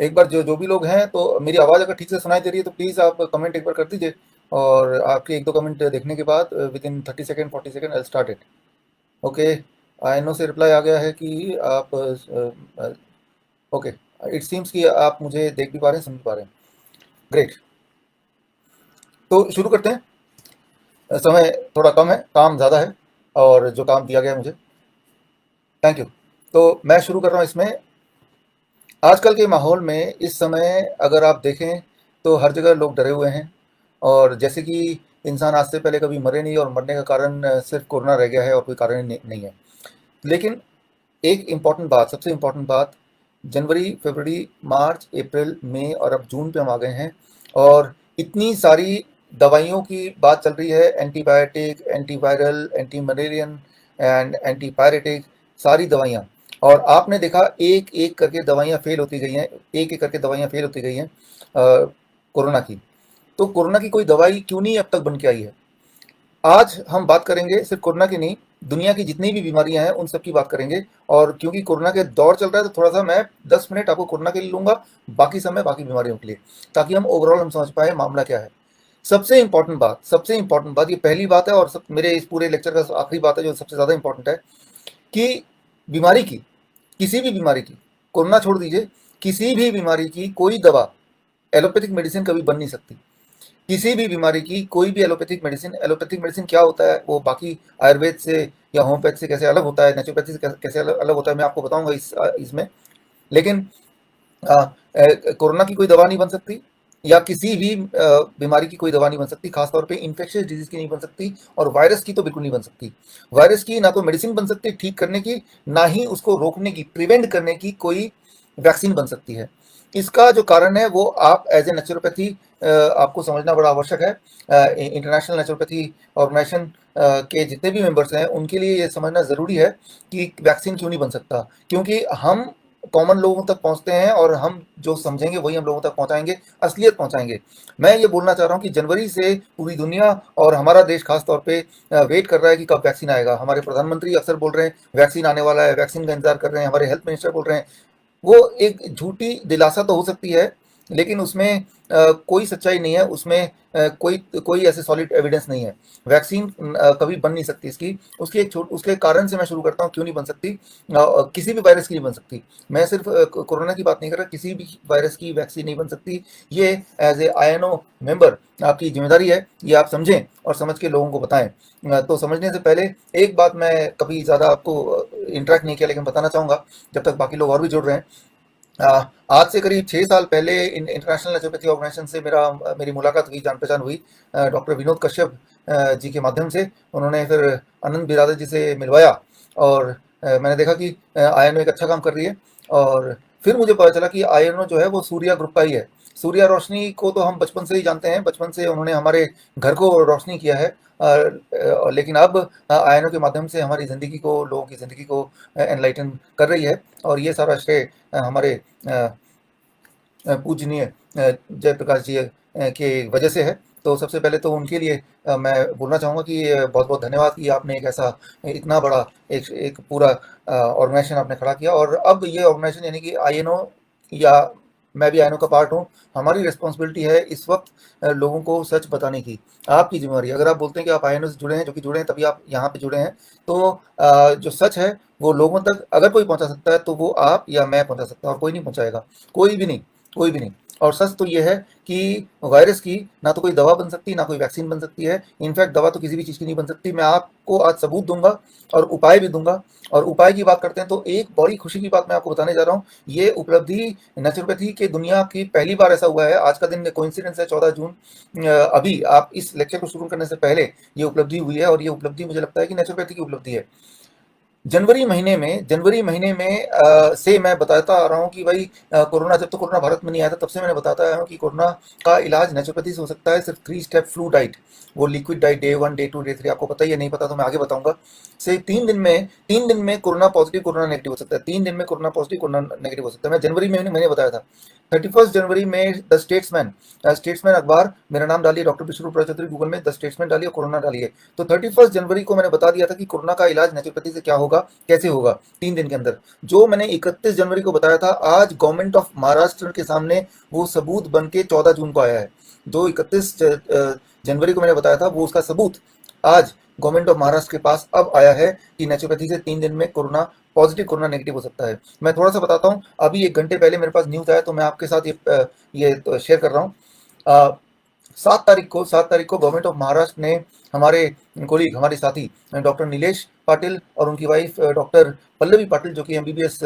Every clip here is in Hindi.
एक बार जो जो भी लोग हैं, तो मेरी आवाज़ अगर ठीक से सुनाई दे रही है तो प्लीज़ आप कमेंट एक बार कर दीजिए। और आपके एक दो कमेंट देखने के बाद within 30 second 40 second I start it. Okay, आयनो से रिप्लाई आ गया है कि आप ओके, इट सीम्स कि आप मुझे देख भी पा रहे हैं, सुन भी पा रहे हैं। ग्रेट, तो शुरू करते हैं। समय थोड़ा कम है, काम ज़्यादा है, और जो काम दिया गया है मुझे, थैंक यू। तो मैं शुरू कर रहा हूँ इसमें। आजकल के माहौल में इस समय अगर आप देखें तो हर जगह लोग डरे हुए हैं, और जैसे कि इंसान आज से पहले कभी मरे नहीं, और मरने का कारण सिर्फ कोरोना रह गया है और कोई कारण नहीं है। लेकिन एक इम्पॉर्टेंट बात, सबसे इम्पॉर्टेंट बात, जनवरी, फरवरी, मार्च, अप्रैल, मई और अब जून पे हम आ गए हैं, और इतनी सारी दवाइयों की बात चल रही है, antibiotic, antiviral, anti Mullerian and antipyretic, सारी दवाइयाँ। और आपने देखा एक एक करके दवाइयाँ फेल होती गई हैं, एक एक करके दवाइयाँ फेल होती गई हैं कोरोना की। तो कोरोना की कोई दवाई क्यों नहीं अब तक बन के आई है? आज हम बात करेंगे सिर्फ कोरोना की नहीं, दुनिया की जितनी भी बीमारियां हैं उन सब की बात करेंगे। और क्योंकि कोरोना के दौर चल रहा है, तो थोड़ा सा मैं 10 मिनट आपको कोरोना के लिए लूंगा, बाकी समय बाकी बीमारियों के लिए, ताकि हम ओवरऑल हम समझ पाए मामला क्या है। सबसे इंपॉर्टेंट बात, ये पहली बात है और सब मेरे इस पूरे लेक्चर का आखिरी बात है जो सबसे ज़्यादा इंपॉर्टेंट है, कि बीमारी की, किसी भी बीमारी की, कोरोना छोड़ दीजिए, किसी भी बीमारी की कोई दवा एलोपैथिक मेडिसिन कभी बन नहीं सकती। किसी भी बीमारी की कोई भी एलोपैथिक मेडिसिन क्या होता है, वो बाकी आयुर्वेद से या होम्योपैथ से कैसे अलग होता है, नेचुरोपैथी से कैसे अलग अलग होता है, मैं आपको बताऊंगा इसमें। लेकिन कोरोना की कोई दवा नहीं बन सकती, या किसी भी बीमारी की कोई दवा नहीं बन सकती, खासतौर पे इन्फेक्शियस डिजीज की नहीं बन सकती, और वायरस की तो बिल्कुल नहीं बन सकती। वायरस की ना तो मेडिसिन बन सकती ठीक करने की, ना ही उसको रोकने की, प्रिवेंट करने की कोई वैक्सीन बन सकती है। इसका जो कारण है वो आप एज ए नेचुरोपैथी आपको समझना बड़ा आवश्यक है। इंटरनेशनल नेचुरोपैथी ऑर्गेनाइजेशन के जितने भी मेंबर्स हैं उनके लिए ये समझना ज़रूरी है कि वैक्सीन क्यों नहीं बन सकता, क्योंकि हम कॉमन लोगों तक पहुंचते हैं, और हम जो समझेंगे वही हम लोगों तक पहुंचाएंगे, असलियत पहुंचाएंगे। मैं ये बोलना चाह रहा हूं कि जनवरी से पूरी दुनिया और हमारा देश खास तौर पे वेट कर रहा है कि कब वैक्सीन आएगा। हमारे प्रधानमंत्री अक्सर बोल रहे हैं वैक्सीन आने वाला है, वैक्सीन का इंतजार कर रहे हैं, हमारे हेल्थ मिनिस्टर बोल रहे हैं। वो एक झूठी दिलासा तो हो सकती है, लेकिन उसमें कोई सच्चाई नहीं है, उसमें कोई कोई ऐसे सॉलिड एविडेंस नहीं है। वैक्सीन कभी बन नहीं सकती इसकी। उसके कारण से मैं शुरू करता हूँ क्यों नहीं बन सकती। किसी भी वायरस की नहीं बन सकती। मैं सिर्फ कोरोना की बात नहीं कर रहा, किसी भी वायरस की वैक्सीन नहीं बन सकती। ये एज ए आईएनओ मेंबर आपकी जिम्मेदारी है, ये आप समझें और समझ के लोगों को बताएं। तो समझने से पहले एक बात, मैं कभी ज़्यादा आपको इंटरेक्ट नहीं किया लेकिन बताना चाहूँगा जब तक बाकी लोग और भी जुड़ रहे हैं। आज से करीब 6 साल पहले इंटरनेशनल नेचुरोपैथी ऑर्गेनाइजेशन से मेरी मुलाकात हुई, जान पहचान हुई डॉक्टर विनोद कश्यप जी के माध्यम से। उन्होंने फिर आनंद बिरादर जी से मिलवाया, और मैंने देखा कि आईएनओ एक अच्छा काम कर रही है। और फिर मुझे पता चला कि आईएनओ जो है वो सूर्या ग्रुप का ही है। सूर्या रोशनी को तो हम बचपन से ही जानते हैं, बचपन से उन्होंने हमारे घर को रोशनी किया है। लेकिन अब आईएनओ के माध्यम से हमारी ज़िंदगी को, लोगों की ज़िंदगी को एनलाइटन कर रही है। और ये सारा श्रेय हमारे पूजनीय जयप्रकाश जी के वजह से है। तो सबसे पहले तो उनके लिए मैं बोलना चाहूँगा कि बहुत बहुत धन्यवाद कि आपने एक ऐसा इतना बड़ा एक पूरा ऑर्गेनाइजेशन आपने खड़ा किया। और अब ये ऑर्गेनाइजेशन यानी कि आईएनओ, या मैं भी आईएनओ का पार्ट हूँ, हमारी रिस्पॉन्सिबिलिटी है इस वक्त लोगों को सच बताने की। आपकी जिम्मेवारी, अगर आप बोलते हैं कि आप आईएनओ से जुड़े हैं, जो कि जुड़े हैं तभी आप यहाँ पे जुड़े हैं, तो जो सच है वो लोगों तक अगर कोई पहुँचा सकता है तो वो आप या मैं पहुँचा सकता हूँ, और कोई नहीं पहुँचाएगा, कोई भी नहीं, कोई भी नहीं। और सच तो ये है कि वायरस की ना तो कोई दवा बन सकती, ना कोई वैक्सीन बन सकती है। इनफैक्ट दवा तो किसी भी चीज़ की नहीं बन सकती। मैं आपको आज सबूत दूंगा और उपाय भी दूंगा। और उपाय की बात करते हैं तो एक बड़ी खुशी की बात मैं आपको बताने जा रहा हूँ। ये उपलब्धि नेचुरोपैथी के दुनिया की पहली बार ऐसा हुआ है। आज का दिन कोइंसिडेंस है, 14 जून। अभी आप इस लेक्चर को शुरू करने से पहले ये उपलब्धि हुई है, और ये उपलब्धि मुझे लगता है कि नेचुरोपैथी की उपलब्धि है। जनवरी महीने में से मैं बताता आ रहा हूँ कि भाई कोरोना, जब तो कोरोना भारत में नहीं आया था तब से मैंने बताता आया हूँ कि कोरोना का इलाज नेचुरोपैथी से हो सकता है। सिर्फ 3 स्टेप फ्लू डाइट, वो liquid diet, day 1, day 2, day 3, आपको पता ही है, नहीं पता तो मैं आगे बताऊंगा। से 3 दिन में कोरोना पॉजिटिव, कोरोना नेगेटिव हो सकता है। 3 दिन में कोरोना पॉजिटिव, कोरोना नेगेटिव हो सकता है। मैं जनवरी में मैंने बताया था। 31 जनवरी में द स्टेट्समैन अखबार, मेरा नाम डालिए डॉक्टर विश्वरूप चौधरी, गूगल में द स्टेट्समैन डालिए, कोरोना डालिए, तो 31 जनवरी को मैंने बता दिया था कि कोरोना का इलाज नेचुरोपैथी से क्या होगा। होगा, कैसे होगा 3 दिन के अंदर। जो मैंने 31 जनवरी को बताया था, आज गवर्नमेंट ऑफ महाराष्ट्र के सामने वो सबूत बन के 14 जून को आया है। जो 31 जनवरी को मैंने बताया था, वो उसका सबूत आज गवर्नमेंट ऑफ महाराष्ट्र के पास अब आया है कि नेचुरोपैथी से 3 दिन में कोरोना पॉजिटिव, कोरोना नेगेटिव हो सकता है। मैं थोड़ा सा बताता हूँ, अभी 1 घंटे पहले मेरे पास न्यूज़ आया, तो मैं आपके साथ ये तो शेयर कर रहा हूँ। 7 तारीख को गवर्नमेंट ऑफ महाराष्ट्र ने हमारे कोलीग, हमारे साथी डॉक्टर नीलेश पाटिल और उनकी वाइफ डॉक्टर पल्लवी पाटिल, जो कि एमबीबीएस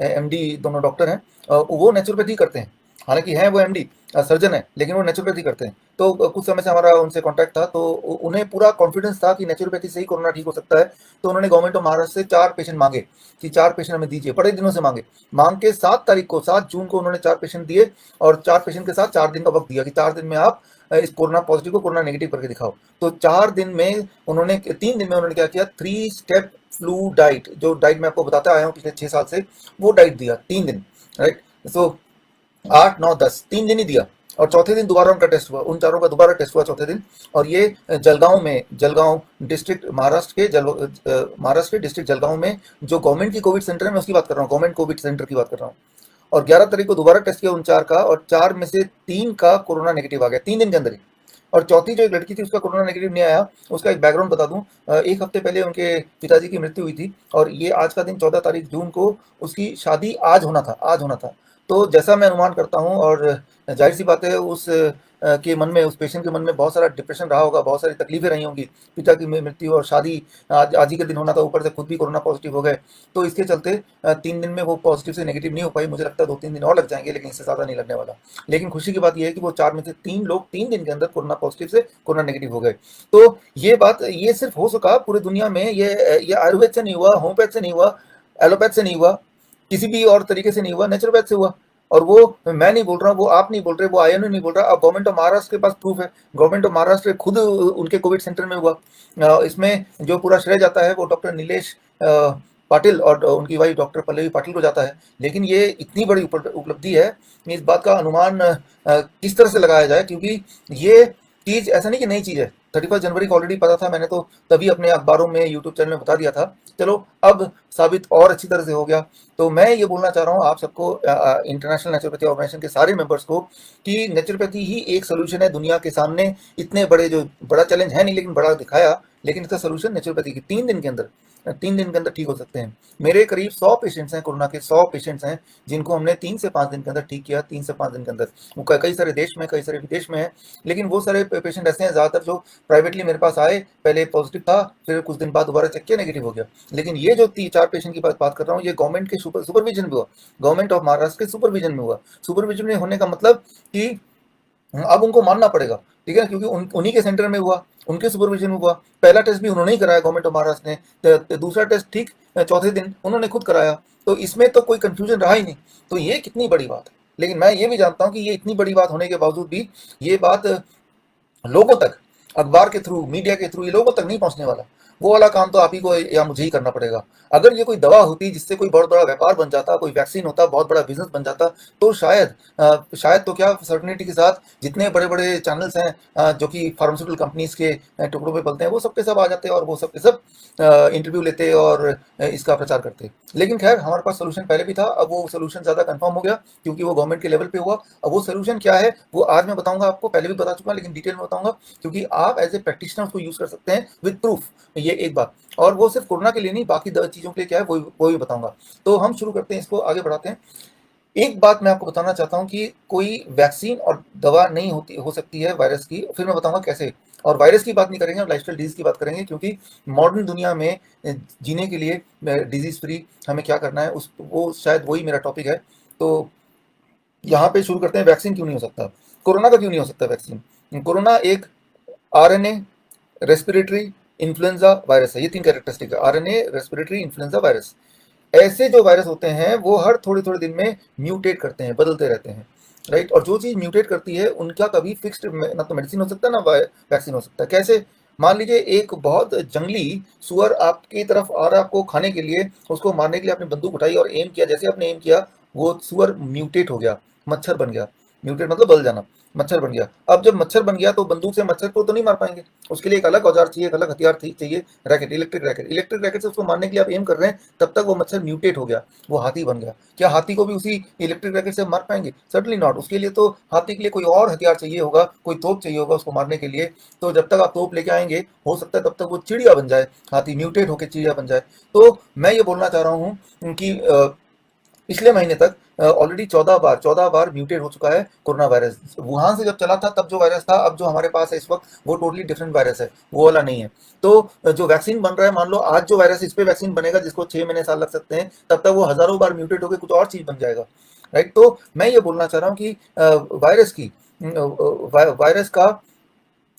एमडी दोनों डॉक्टर हैं, वो नेचुरोपैथी करते हैं। हालांकि हैं वो एमडी सर्जन है, लेकिन वो नेचुरोपैथी करते हैं। तो कुछ समय से हमारा उनसे कांटेक्ट था, तो उन्हें पूरा कॉन्फिडेंस था कि नेचुरोपैथी से ही कोरोना ठीक हो सकता है। तो उन्होंने गवर्नमेंट ऑफ महाराष्ट्र से 4 पेशेंट मांगे कि 4 पेशेंट हमें दीजिए, बड़े दिनों से मांग के 7 तारीख को, 7 जून को उन्होंने 4 पेशेंट दिए और 4 पेशेंट के साथ 4 दिन का वक्त दिया कि 4 दिन में आप इस कोरोना पॉजिटिव को कोरोना नेगेटिव करके दिखाओ। तो 3 दिन में उन्होंने क्या किया, 3 स्टेप फ्लू डाइट, जो डाइट मैं आपको बताता आया हूँ पिछले 6 साल से, वो डाइट दिया 3 दिन, राइट। सो 8, 9, 10 3 दिन ही दिया, और चौथे दिन दोबारा उनका टेस्ट हुआ, उन चारों का दोबारा टेस्ट हुआ चौथे दिन। और ये जलगांव डिस्ट्रिक्ट, महाराष्ट्र के डिस्ट्रिक्ट जलगांव में जो गवर्नमेंट की कोविड सेंटर है, मैं उसकी बात कर रहा हूँ, गवर्नमेंट कोविड सेंटर की बात कर रहा हूँ। और 11 तारीख को दोबारा टेस्ट किया उन 4 का, और 4 में से 3 का कोरोना नेगेटिव आ गया 3 दिन के अंदर ही। और चौथी जो एक लड़की थी, उसका कोरोना नेगेटिव नहीं आया। उसका एक बैकग्राउंड बता दूं, 1 हफ्ते पहले उनके पिताजी की मृत्यु हुई थी, और ये आज का दिन 14 तारीख जून को उसकी शादी आज होना था। तो जैसा मैं अनुमान करता हूँ, और जाहिर सी बात है के मन में, उस पेशेंट के मन में बहुत सारा डिप्रेशन रहा होगा, बहुत सारी तकलीफें रही होंगी। पिता की मृत्यु और शादी आज ही के दिन होना था, ऊपर से खुद भी कोरोना पॉजिटिव हो गए। तो इसके चलते 3 दिन में वो पॉजिटिव से नेगेटिव नहीं हो पाई। मुझे लगता है 2-3 दिन और लग जाएंगे, लेकिन इससे ज़्यादा नहीं लगने वाला। लेकिन खुशी की बात यह है कि वो 4 में से 3 लोग 3 दिन के अंदर कोरोना पॉजिटिव से कोरोना नेगेटिव हो गए। तो ये सिर्फ हो सका पूरी दुनिया में, ये आयुर्वेद से नहीं हुआ, होम्योपैथ से नहीं हुआ, एलोपैथ से नहीं हुआ, किसी भी और तरीके से नहीं हुआ, नेचुरोपैथ से हुआ। और वो मैं नहीं बोल रहा हूँ, वो आप नहीं बोल रहे, वो आईएनओ नहीं बोल रहा। अब गवर्नमेंट ऑफ महाराष्ट्र के पास प्रूफ है, गवर्नमेंट ऑफ महाराष्ट्र खुद उनके कोविड सेंटर में हुआ। इसमें जो पूरा श्रेय जाता है वो डॉक्टर नीलेश पाटिल और उनकी वाइफ डॉक्टर पल्लवी पाटिल को जाता है। लेकिन ये इतनी बड़ी उपलब्धि है, इस बात का अनुमान किस तरह से लगाया जाए, क्योंकि ये चीज़ ऐसा नहीं कि नई चीज़ है। 31 जनवरी को ऑलरेडी पता था, मैंने तो तभी अपने अखबारों में, यूट्यूब चैनल में बता दिया था। चलो अब साबित और अच्छी तरह से हो गया। तो मैं ये बोलना चाह रहा हूँ आप सबको, इंटरनेशनल नेचुरोपैथी ऑर्गेनाइजेशन के सारे मेंबर्स को, कि नेचुरोपैथी ही एक सोल्यूशन है दुनिया के सामने। इतने बड़ा चैलेंज है नहीं, लेकिन बड़ा दिखाया। लेकिन इसका सोल्यूशन नेचुरोपैथी की 3 दिन के अंदर ठीक हो सकते हैं। मेरे करीब 100 पेशेंट्स हैं, कोरोना के 100 पेशेंट्स हैं, जिनको हमने 3 से 5 दिन के अंदर ठीक किया। 3 से 5 दिन के अंदर वो कई सारे देश में, कई सारे विदेश में है। लेकिन वो सारे पेशेंट ऐसे हैं ज़्यादातर जो प्राइवेटली मेरे पास आए, पहले पॉजिटिव था, फिर कुछ दिन बाद दोबारा चेक किया, नेगेटिव हो गया। लेकिन ये जो 4 पेशेंट की बात कर रहा हूँ, ये गवर्नमेंट के सुपरविजन में हुआ, गवर्नमेंट ऑफ महाराष्ट्र के सुपरविजन में हुआ। सुपरविजन में होने का मतलब कि अब उनको मानना पड़ेगा, ठीक है, क्योंकि उन्हीं के सेंटर में हुआ, उनके सुपरविजन में हुआ। पहला टेस्ट भी उन्होंने ही कराया, गवर्नमेंट ऑफ महाराष्ट्र ने। दूसरा टेस्ट ठीक चौथे दिन उन्होंने खुद कराया। तो इसमें तो कोई कंफ्यूजन रहा ही नहीं। तो ये कितनी बड़ी बात है। लेकिन मैं ये भी जानता हूँ कि ये इतनी बड़ी बात होने के बावजूद भी ये बात लोगों तक, अखबार के थ्रू, मीडिया के थ्रू, ये लोगों तक नहीं पहुंचने वाला। वो वाला काम तो आप ही को या मुझे ही करना पड़ेगा। अगर ये कोई दवा होती जिससे कोई बहुत बड़ा व्यापार बन जाता, कोई वैक्सीन होता, बहुत बड़ा बिजनेस बन जाता, तो शायद तो क्या, सर्टेनिटी के साथ जितने बड़े बड़े चैनल्स हैं जो कि फार्मास्यूटिकल कंपनीज के टुकड़ों पे पलते हैं, वो सबके सब आ जाते और वो सबके सब इंटरव्यू लेते और इसका प्रचार करते। लेकिन खैर, हमारे पास सोल्यूशन पहले भी था। अब वो सोल्यूशन ज़्यादा कंफर्म हो गया, क्योंकि वो गवर्नमेंट के लेवल पे हुआ। अब वो सोल्यूशन क्या है वो आज मैं बताऊंगा आपको, पहले भी बता चुका, लेकिन डिटेल में बताऊंगा, क्योंकि आप एज ए प्रैक्टिशनर उसको यूज़ कर सकते हैं विद प्रूफ। ये एक बात। और वो सिर्फ कोरोना के लिए नहीं, बाकी चीज़ों के लिए क्या है वो भी बताऊंगा। तो हम शुरू करते हैं, इसको आगे बढ़ाते हैं। एक बात मैं आपको बताना चाहता हूं कि कोई वैक्सीन और दवा नहीं हो सकती है वायरस की। फिर मैं बताऊंगा कैसे। और वायरस की बात नहीं करेंगे, और लाइफस्टाइल डिजीज की बात करेंगे, क्योंकि मॉडर्न दुनिया में जीने के लिए डिजीज फ्री हमें क्या करना है, वो शायद वही मेरा टॉपिक है। तो यहाँ पे शुरू करते हैं, वैक्सीन क्यों नहीं हो सकता, कोरोना का क्यों नहीं हो सकता वैक्सीन। कोरोना एक आरएनए रेस्पिरेटरी इन्फ्लुएंजा वायरस है। ये 3 कैरेक्टरिस्टिक है, आरएनए रेस्पिरेटरी इन्फ्लुएंजा वायरस। ऐसे जो वायरस होते हैं वो हर थोड़े थोड़े दिन में म्यूटेट करते हैं, बदलते रहते हैं, राइट। और जो चीज़ म्यूटेट करती है उनका कभी फिक्स्ड ना तो मेडिसिन हो सकता है, ना वैक्सीन हो सकता है। कैसे? मान लीजिए एक बहुत जंगली सुअर आपकी तरफ आ रहा, आपको खाने के लिए, उसको मारने के लिए आपने बंदूक उठाई और एम किया। जैसे आपने एम किया, वो सुअर म्यूटेट हो गया, मच्छर बन गया। म्यूटेट मतलब बदल जाना। मच्छर बन गया। अब जब मच्छर बन गया तो बंदूक से मच्छर को तो नहीं मार पाएंगे, उसके लिए एक अलग औजार चाहिए, एक अलग हथियार चाहिए, racket, electric racket. Electric racket से उसको मारने के लिए आप एम कर रहे हैं, तब तक वो मच्छर म्यूटेट हो गया, वो हाथी बन गया। क्या हाथी को भी उसी इलेक्ट्रिक रैकेट से मार पाएंगे? Certainly not. उसके लिए तो हाथी के लिए कोई और हथियार चाहिए होगा, कोई तोप चाहिए होगा उसको मारने के लिए। तो जब तक आप तोप लेके आएंगे, हो सकता है तब तक वो चिड़िया बन जाए, हाथी म्यूटेट होकर चिड़िया बन जाए। तो मैं ये बोलना चाह रहा हूँ कि पिछले महीने तक ऑलरेडी 14 बार म्यूटेट हो चुका है कोरोना वायरस। वुहान से जब चला था तब जो वायरस था, अब जो हमारे पास है इस वक्त, वो टोटली डिफरेंट वायरस है, वो वाला नहीं है। तो जो वैक्सीन बन रहा है, मान लो आज जो वायरस इस पे वैक्सीन बनेगा जिसको 6 महीने साल लग सकते हैं, तब तक वो हजारों बार म्यूटेट होकर कुछ और चीज बन जाएगा, राइट। तो मैं ये बोलना चाह रहा हूँ कि वायरस का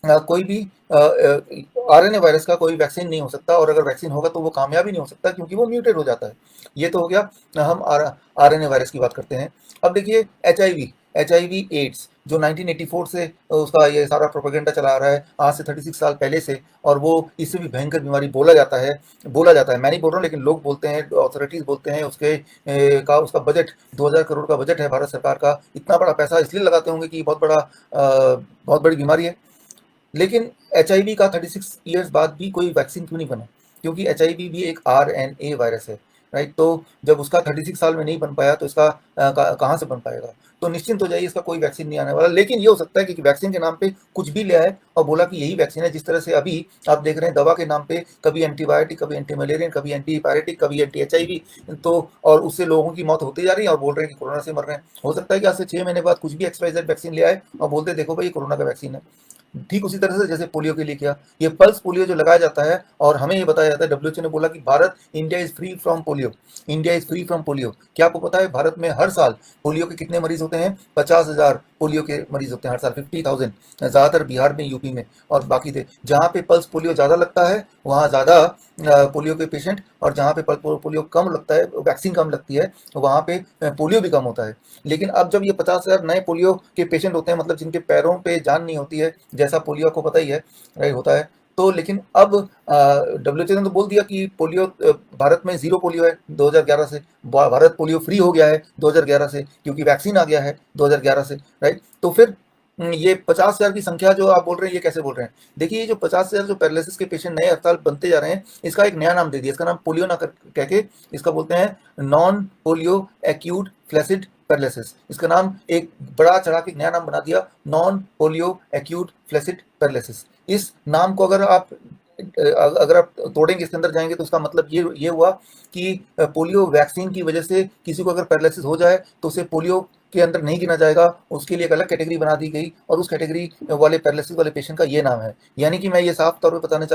कोई भी आरएनए वायरस का कोई वैक्सीन नहीं हो सकता, और अगर वैक्सीन होगा तो वो कामयाब ही नहीं हो सकता, क्योंकि वो म्यूटेट हो जाता है। ये तो हो गया, हम आरएनए वायरस की बात करते हैं। अब देखिए एचआईवी एड्स, जो 1984 से उसका ये सारा प्रोपेगेंडा चला आ रहा है, आज से 36 साल पहले से, और वो इससे भी भयंकर बीमारी बोला जाता है, मैं नहीं बोल रहा हूँ, लेकिन लोग बोलते हैं, ऑथोरिटीज बोलते हैं, उसका बजट 2000 करोड़ का बजट है भारत सरकार का। इतना बड़ा पैसा इसलिए लगाते होंगे कि बहुत बड़ी बीमारी है। लेकिन एचआईवी का 36 ईयर्स बाद भी कोई वैक्सीन क्यों नहीं बना? क्योंकि एचआईवी भी एक आरएनए वायरस है, राइट। तो जब उसका 36 साल में नहीं बन पाया तो इसका कहाँ से बन पाएगा? तो निश्चिंत हो जाइए, इसका कोई वैक्सीन नहीं आने वाला। लेकिन ये हो सकता है कि वैक्सीन के नाम पे कुछ भी ले आए और बोला कि यही वैक्सीन है। जिस तरह से अभी आप देख रहे हैं दवा के नाम पे कभी एंटीबायोटिक, कभी एंटी मलेरियन, कभी एंटी पैरेटिक, कभी एंटी एचआईवी, तो और उससे लोगों की मौत होती जा रही है और बोल रहे हैं कि कोरोना से मर रहे हैं। हो सकता है कि आज से 6 महीने बाद कुछ भी एक्सवाइजेड वैक्सीन ले आए और बोलते देखो भाई ये कोरोना का वैक्सीन है। ठीक उसी तरह से जैसे पोलियो के लिए किया, ये पल्स पोलियो जो लगाया जाता है, और हमें ये बताया जाता है, डब्ल्यूएचओ ने बोला कि Bharat, India is free from polio, India is free from polio. क्या आपको पता है भारत में हर साल पोलियो के कितने मरीज होते हैं? 50,000 पोलियो के मरीज होते हैं हर साल, 50,000। ज्यादातर बिहार में, यूपी में और बाकी थे। जहाँ पे पल्स पोलियो ज्यादा लगता है वहाँ ज्यादा पोलियो के पेशेंट, और जहाँ पे पोलियो कम लगता है, वैक्सीन कम लगती है, वहाँ पे पोलियो भी कम होता है। लेकिन अब जब ये 50,000 नए पोलियो के पेशेंट होते हैं, मतलब जिनके पैरों पे जान नहीं होती है, जैसा पोलियो आपको पता ही है, राइट, होता है। तो लेकिन अब डब्ल्यूएचओ ने तो बोल दिया कि पोलियो, भारत में जीरो पोलियो है 2011 से। भारत पोलियो फ्री हो गया है 2011 से, क्योंकि वैक्सीन आ गया है 2011 से, राइट। तो फिर ये 50,000 की संख्या जो आप बोल रहे हैं, ये कैसे बोल रहे हैं? देखिए, ये जो 50,000 जो पैरालिसिस के पेशेंट नए अस्पताल बनते जा रहे हैं, इसका एक नया नाम दे दिया। इसका नाम पोलियो ना कह के इसका बोलते हैं non polio acute flaccid paralysis. इसका नाम एक बड़ा चढ़ा के नया नाम बना दिया, non polio acute flaccid paralysis. इस नाम को अगर आप तोड़ेंगे, इसके अंदर जाएंगे, तो उसका मतलब ये हुआ कि पोलियो वैक्सीन की वजह से किसी को अगर पैरालिसिस हो जाए तो उसे पोलियो के अंदर नहीं गिना जाएगा, उसके लिए एक अलग कैटेगरी बना दी गई, और उस कैटेगरी वाले पैरालिसिस वाले पेशेंट का ये नाम है। यानी कि मैं ये साफ तौर पे बताना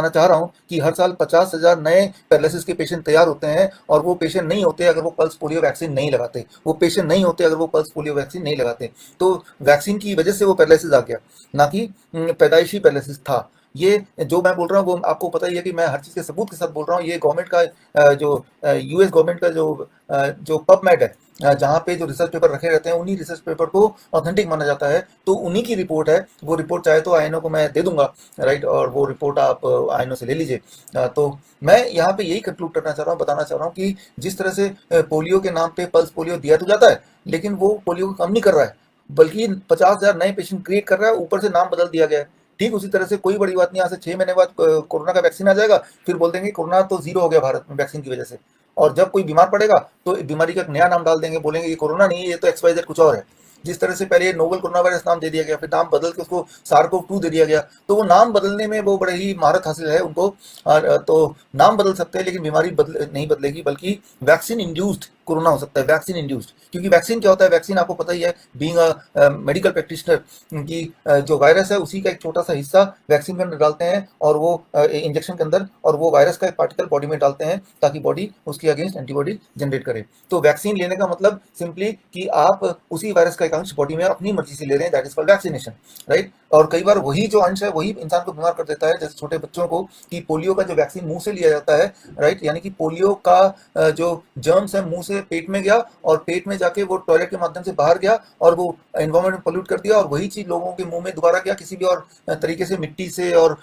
चाह रहा हूँ कि हर साल 50,000 नए पैरालिसिस के पेशेंट तैयार होते हैं, और वो पेशेंट नहीं होते अगर वो पल्स पोलियो वैक्सीन नहीं लगाते, वो पेशेंट नहीं होते अगर वो पल्स पोलियो वैक्सीन नहीं लगाते। तो वैक्सीन की वजह से वो पैरालिसिस आ गया, ना कि पैदाइशी पैरालिसिस था। ये जो मैं बोल रहा हूँ वो आपको पता ही है कि मैं हर चीज़ के सबूत के साथ बोल रहा हूँ। ये गवर्नमेंट का जो यूएस गवर्नमेंट का जो पबमेड है, जहाँ पे जो रिसर्च पेपर रखे रहते हैं, उन्हीं रिसर्च पेपर को ऑथेंटिक माना जाता है। तो उन्हीं की रिपोर्ट है, वो रिपोर्ट चाहे तो आईएनओ को मैं दे दूंगा, राइट, और वो रिपोर्ट आप आईएनओ से ले लीजिए। तो मैं यहाँ पे यही कंक्लूड करना चाह रहा हूँ, बताना चाह रहा हूँ कि जिस तरह से पोलियो के नाम पे पल्स पोलियो दिया तो जाता है, लेकिन वो पोलियो को कम नहीं कर रहा है, बल्कि 50,000 नए पेशेंट क्रिएट कर रहा है, ऊपर से नाम बदल दिया गया है। ठीक उसी तरह से कोई बड़ी बात नहीं, यहाँ से 6 महीने बाद कोरोना का वैक्सीन आ जाएगा, फिर बोल देंगे कोरोना तो जीरो हो गया भारत में वैक्सीन की वजह से। और जब कोई बीमार पड़ेगा तो बीमारी का एक नया नाम डाल देंगे, बोलेंगे ये कोरोना नहीं है, ये तो एक्सवाइजेड कुछ और है। जिस तरह से पहले ये नोवल कोरोना वायरस नाम दे दिया गया, फिर नाम बदल के उसको सार्कोव 2 दे दिया गया। तो वो नाम बदलने में वो बड़े ही महारत हासिल है उनको। और तो नाम बदल सकते हैं, लेकिन बीमारी नहीं बदलेगी, बल्कि वैक्सीन इंड्यूस्ड कोरोना हो सकता है, वैक्सीन इंड्यूस्ड। क्योंकि वैक्सीन क्या होता है? वैक्सीन आपको पता ही है, बीइंग अ मेडिकल प्रैक्टिशनर, की जो वायरस है उसी का एक छोटा सा हिस्सा वैक्सीन के अंदर डालते हैं, और वो इंजेक्शन के अंदर, और वो वायरस का एक पार्टिकल बॉडी में डालते हैं ताकि बॉडी उसके अगेंस्ट एंटीबॉडी जनरेट करे। तो वैक्सीन लेने का मतलब सिंपली कि आप उसी वायरस का एक अंश बॉडी में अपनी मर्जी से ले रहे हैं, that is called vaccination, right. और कई बार वही जो अंश है वही इंसान को बीमार कर देता है। जैसे छोटे बच्चों को कि पोलियो का जो वैक्सीन मुंह से लिया जाता है, राइट, यानी कि पोलियो का जो जर्म्स है मुंह से पेट में गया और पेट में जाके वो टॉयलेट के माध्यम से बाहर गया और वो एनवायरमेंट में पोल्यूट कर दिया और वही चीज लोगों के मुंह में दोबारा गया किसी भी और तरीके से, मिट्टी से और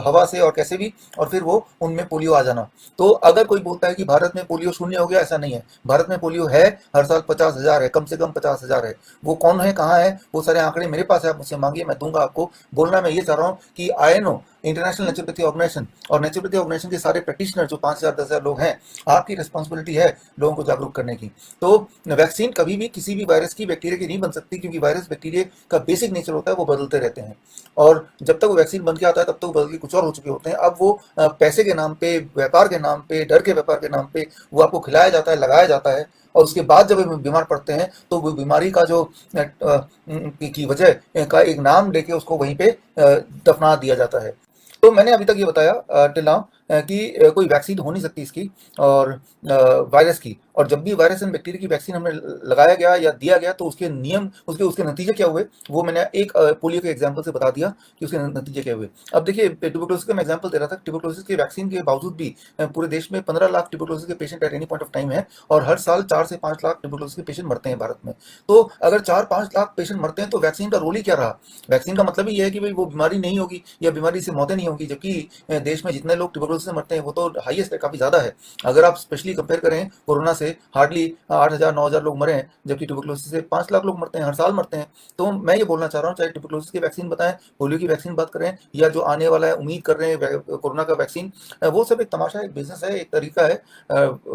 हवा से और कैसे भी, और फिर वो उनमें पोलियो आ जाना। तो अगर कोई बोलता है कि भारत में पोलियो शून्य हो गया, ऐसा नहीं है। भारत में पोलियो है, हर साल 50,000 है, कम से कम 50,000 है। वो कौन है, कहाँ है, वो सारे आंकड़े मेरे पास है, आप मुझसे मांगिए, मैं दूंगा आपको। बोलना मैं ये चाह रहा हूँ कि आईएनओ, इंटरनेशनल नेचुरोपैथी ऑर्गेनाइजेशन, और नेचुरोपैथी ऑर्गेनाइजेशन के सारे प्रैक्टिशनर जो 5,000 10,000 लोग हैं, आपकी रिस्पॉन्सिबिलिटी है लोगों को जागरूक करने की। तो वैक्सीन कभी भी किसी भी वायरस की, बैक्टीरिया की नहीं बन सकती, क्योंकि वायरस बैक्टीरिया का बेसिक नेचर होता है, वो बदलते रहते हैं। और जब तक वो वैक्सीन बन के आता है तब तक वो बदल के कुछ और हो चुके होते हैं। अब वो पैसे के नाम पे, व्यापार के नाम पे, डर के व्यापार के नाम पे वो आपको खिलाया जाता है, लगाया जाता है, और उसके बाद जब वे बीमार पड़ते हैं तो वो बीमारी का जो की वजह का एक नाम लेके उसको वहीं पे दफना दिया जाता है। तो मैंने अभी तक ये बताया टिल नाउ कि कोई वैक्सीन हो नहीं सकती इसकी, और वायरस की। और जब भी वायरस एंड बैक्टीरिया की वैक्सीन हमें लगाया गया या दिया गया तो उसके नियम, उसके उसके नतीजे क्या हुए, वो मैंने एक पोलियो के एग्जाम्पल से बता दिया कि उसके नतीजे क्या हुए। अब देखिए, ट्यूबरकुलोसिस का मैं एग्जाम्पल दे रहा था। ट्यूबरकुलोसिस के वैक्सीन के बावजूद भी पूरे देश में 15 लाख ट्यूबरकुलोसिस के patient at any point of time है, और हर साल 4 से 5 लाख ट्यूबरकुलोसिस के पेशेंट मरते हैं भारत में। तो अगर 4-5 लाख पेशेंट मरते हैं तो वैक्सीन का रोल ही क्या रहा? वैक्सीन का मतलब ही ये है कि भाई वो बीमारी नहीं होगी या बीमारी से मौतें नहीं होंगी, जबकि देश में जितने लोग ट्यूबरकुलोसिस से मरते हैं वो तो हाईएस्ट है, काफी ज्यादा है। अगर आप स्पेशली कंपेयर करें कोरोना से, हार्डली 8,000-9,000 लोग मरे हैं, जबकि ट्यूबरकुलोसिस से 5 लाख लोग मरते हैं, हर साल मरते हैं। तो मैं ये बोलना चाह रहा हूँ, चाहे ट्यूबरकुलोसिस की वैक्सीन बताएं, पोलियो की वैक्सीन बात करें, या जो आने वाला है उम्मीद कर रहे हैं कोरोना का वैक्सीन, वो सब एक तमाशा, एक बिजनेस है, एक तरीका है,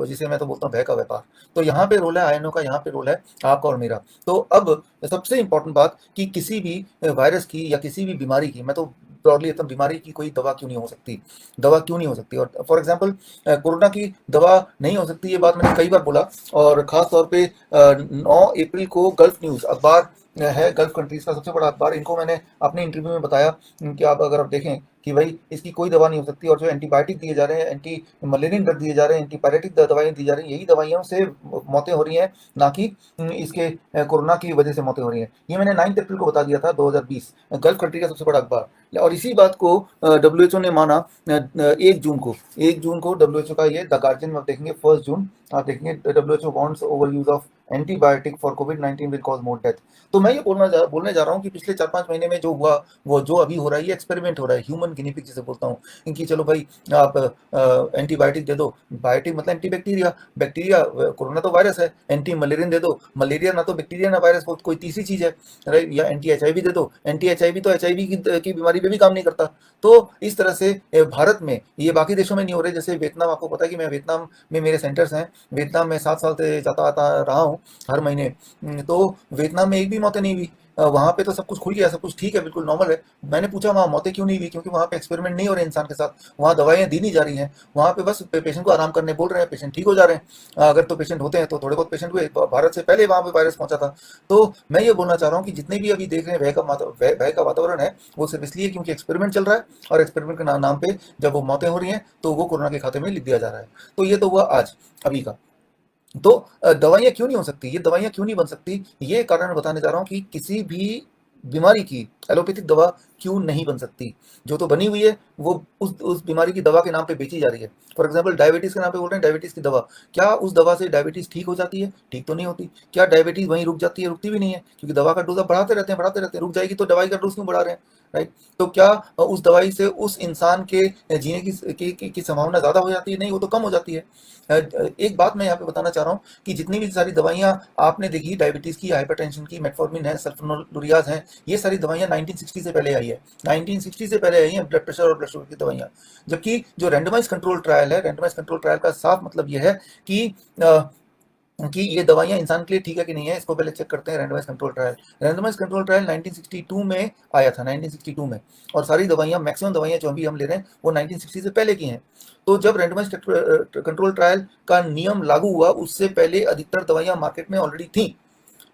जिसे मैं तो बोलता हूँ भय का व्यापार। तो यहाँ पे रोल है आईएनओ का, यहाँ पे रोल है आपका और मेरा। तो अब सबसे इंपॉर्टेंट बात कि किसी भी वायरस की या किसी भी बीमारी की, मैं तो ब्रॉडली एकदम, बीमारी की कोई दवा क्यों नहीं हो सकती, दवा क्यों नहीं हो सकती। और फॉर एग्जांपल कोरोना की दवा नहीं हो सकती, ये बात मैंने कई बार बोला, और खास तौर पे 9 अप्रैल को गल्फ न्यूज़ अखबार है, गल्फ कंट्रीज का सबसे बड़ा अखबार, इनको मैंने अपने इंटरव्यू में बताया कि आप अगर आप देखें कि भाई इसकी कोई दवा नहीं हो सकती, और जो एंटीबायोटिक दिए जा रहे हैं, एंटी मलेरियन ड्रग दिए जा रहे हैं, एंटीपायरेटिक दवाइयाँ दी जा रही हैं, यही दवाइयों से मौतें हो रही हैं, ना कि इसके कोरोना की वजह से मौतें हो रही हैं। ये मैंने 9 अप्रैल को बता दिया था 2020, गल्फ कंट्री का सबसे बड़ा अखबार। और इसी बात को डब्ल्यूएचओ ने माना 1 जून को डब्ल्यूएचओ का ये द गार्जियन में आप देखेंगे 1 जून, आप देखेंगे WHO warns over use of antibiotic for covid will cause more death. तो मैं ये बोलने जा रहा हूँ कि पिछले 4-5 महीने में जो हुआ, वो जो अभी हो रहा है, ये एक्सपेरिमेंट हो रहा है, ह्यूमन गिनी पिग जिसे बोलता हूँ, इनकी चलो भाई आप एंटीबायोटिक दे दो, बायोटिक मतलब एंटी बैक्टीरिया, कोरोना तो वायरस है, एंटी मलेरियन दे दो, मलेरिया ना तो बैक्टीरिया ना वायरस, वो कोई तीसरी चीज है, राइट, या एंटी एचआईवी दे दो, एंटी एचआईवी तो एचआईवी की बीमारी पे भी काम नहीं करता। तो इस तरह से भारत में, ये बाकी देशों में नहीं हो रहे। जैसे वियतनाम, आपको पता है कि मैं वियतनाम में, मेरे सेंटर्स हैं वियतनाम में, 7 साल से जाता आता रहा हूँ हर महीने। तो वियतनाम में एक भी मौतें नहीं हुई। वहाँ पे तो सब कुछ खुल गया, सब कुछ ठीक है, बिल्कुल नॉर्मल है। मैंने पूछा वहाँ मौतें क्यों नहीं हुई, क्योंकि वहाँ पे एक्सपेरिमेंट नहीं हो रहे इंसान के साथ, वहाँ दवाइयाँ दी नहीं जा रही हैं, वहाँ पे बस पेशेंट को आराम करने बोल रहे हैं, पेशेंट ठीक हो जा रहे हैं। अगर तो पेशेंट होते हैं तो थोड़े बहुत पेशेंट हुए, भारत से पहले वहाँ पे वायरस पहुंचा था। तो मैं ये बोलना चाह रहा हूँ कि जितने भी अभी देख रहे हैं भय का वातावरण है, वो सिर्फ इसलिए क्योंकि एक्सपेरिमेंट चल रहा है, और एक्सपेरिमेंट के नाम पे जब वो मौतें हो रही हैं तो वो कोरोना के खाते में लिख दिया जा रहा है। तो ये तो हुआ आज, अभी का। तो दवाइयाँ क्यों नहीं हो सकती, ये दवाइयाँ क्यों नहीं बन सकती, ये कारण बताने जा रहा हूँ कि किसी भी बीमारी की एलोपैथिक दवा क्यों नहीं बन सकती। जो तो बनी हुई है वो उस बीमारी की दवा के नाम पे बेची जा रही है। फॉर एग्जांपल डायबिटीज के नाम पे बोल रहे हैं डायबिटीज की दवा, क्या उस दवा से डायबिटीज ठीक हो जाती है? ठीक तो नहीं होती। क्या डायबिटीज वहीं रुक जाती है? रुकती भी नहीं है, क्योंकि दवा का डोज आप बढ़ाते रहते हैं, रुक जाएगी तो दवाई का डोज क्यों बढ़ा रहे हैं, राइट। तो क्या उस दवाई से उस इंसान के जीने की संभावना ज्यादा हो जाती है? नहीं, वो तो कम हो जाती है। एक बात मैं यहाँ पे बताना चाह रहा हूँ कि जितनी भी सारी दवाइयाँ आपने देखी, डायबिटीज की, हाइपरटेंशन की, मेटफॉर्मिन है, सल्फोनोलुरियाज हैं, ये सारी दवाइयाँ 1960 से पहले आई है, 1960 से पहले आई हैं ब्लड प्रेशर और ब्लड शुगर की दवाइयाँ। जबकि जो रैंडमाइज कंट्रोल ट्रायल है, रैंडमाइज कंट्रोल ट्रायल का साफ मतलब ये है कि ये दवाइयाँ इंसान के लिए ठीक है कि नहीं है, इसको पहले चेक करते हैं। Randomise control trial, randomise control trial 1962 में आया था, 1962 में। और सारी दवाइयाँ, मैक्सिमम दवाइयाँ जो अभी हम ले रहे हैं वो 1960 से पहले की हैं। तो जब रैंडमाइज कंट्रोल ट्रायल का नियम लागू हुआ, उससे पहले अधिकतर दवाइयाँ मार्केट में ऑलरेडी थी,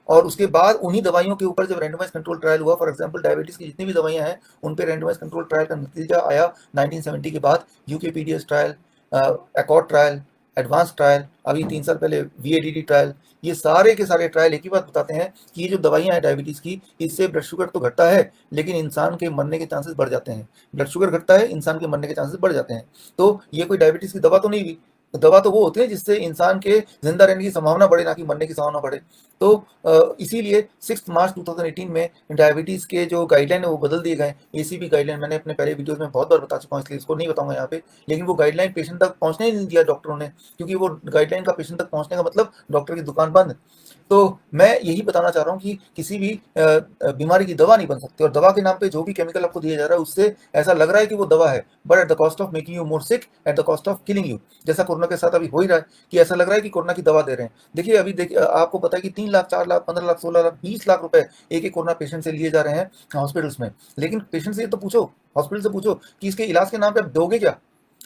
और उसके बाद उन्हीं दवाइयों के ऊपर जब रैंडमाइज कंट्रोल ट्रायल हुआ, फॉर एग्जांपल डायबिटीज की जितनी भी दवाइयां हैं उन पे रैंडमाइज कंट्रोल ट्रायल का नतीजा आया 1970 के बाद। UKPDS trial, accord trial, advance trial, अभी 3 साल पहले VADD ट्रायल, ये सारे के सारे ट्रायल एक ही बात बताते हैं कि ये जो दवाइयाँ हैं डायबिटीज़ की, इससे ब्लड शुगर तो घटता है, लेकिन इंसान के मरने के चांसेस बढ़ जाते हैं। ब्लड शुगर घटता है, इंसान के मरने के चांसेस बढ़ जाते हैं। तो ये कोई डायबिटीज़ की दवा तो नहीं हुई। दवा तो वो होती है जिससे इंसान के ज़िंदा रहने की संभावना बढ़े, ना कि मरने की संभावना बढ़े। तो इसीलिए 6 मार्च 2018 में डायबिटीज़ के जो गाइडलाइन है वो बदल दिए गए। ACP गाइडलाइन मैंने अपने पहले वीडियोज़ में बहुत बार बता चुका हूँ, इसलिए इसको नहीं बताऊँगा यहाँ पे। लेकिन वो गाइडलाइन पेशेंट तक पहुँचने ही नहीं दिया डॉक्टरों ने, क्योंकि वो गाइडलाइन का पेशेंट तक पहुँचने का मतलब डॉक्टर की दुकान बंद। तो मैं यही बताना चाह रहा हूँ कि किसी भी बीमारी की दवा नहीं बन सकती, और दवा के नाम पे जो भी केमिकल आपको दिया जा रहा है उससे ऐसा लग रहा है कि वो दवा है, but at the cost of making you more sick, at the cost of killing you. जैसा कोरोना के साथ अभी हो ही रहा है कि ऐसा लग रहा है कि कोरोना की दवा दे रहे हैं। देखिए अभी देखिए, आपको पता है कि 3 लाख, 4 लाख, 15 लाख, 16 लाख, 20 लाख रुपए एक एक कोरोना पेशेंट से लिए जा रहे हैं हॉस्पिटल्स में। लेकिन पेशेंट से ये तो पूछो, हॉस्पिटल से पूछो कि इसके इलाज के नाम पे आप दोगे क्या?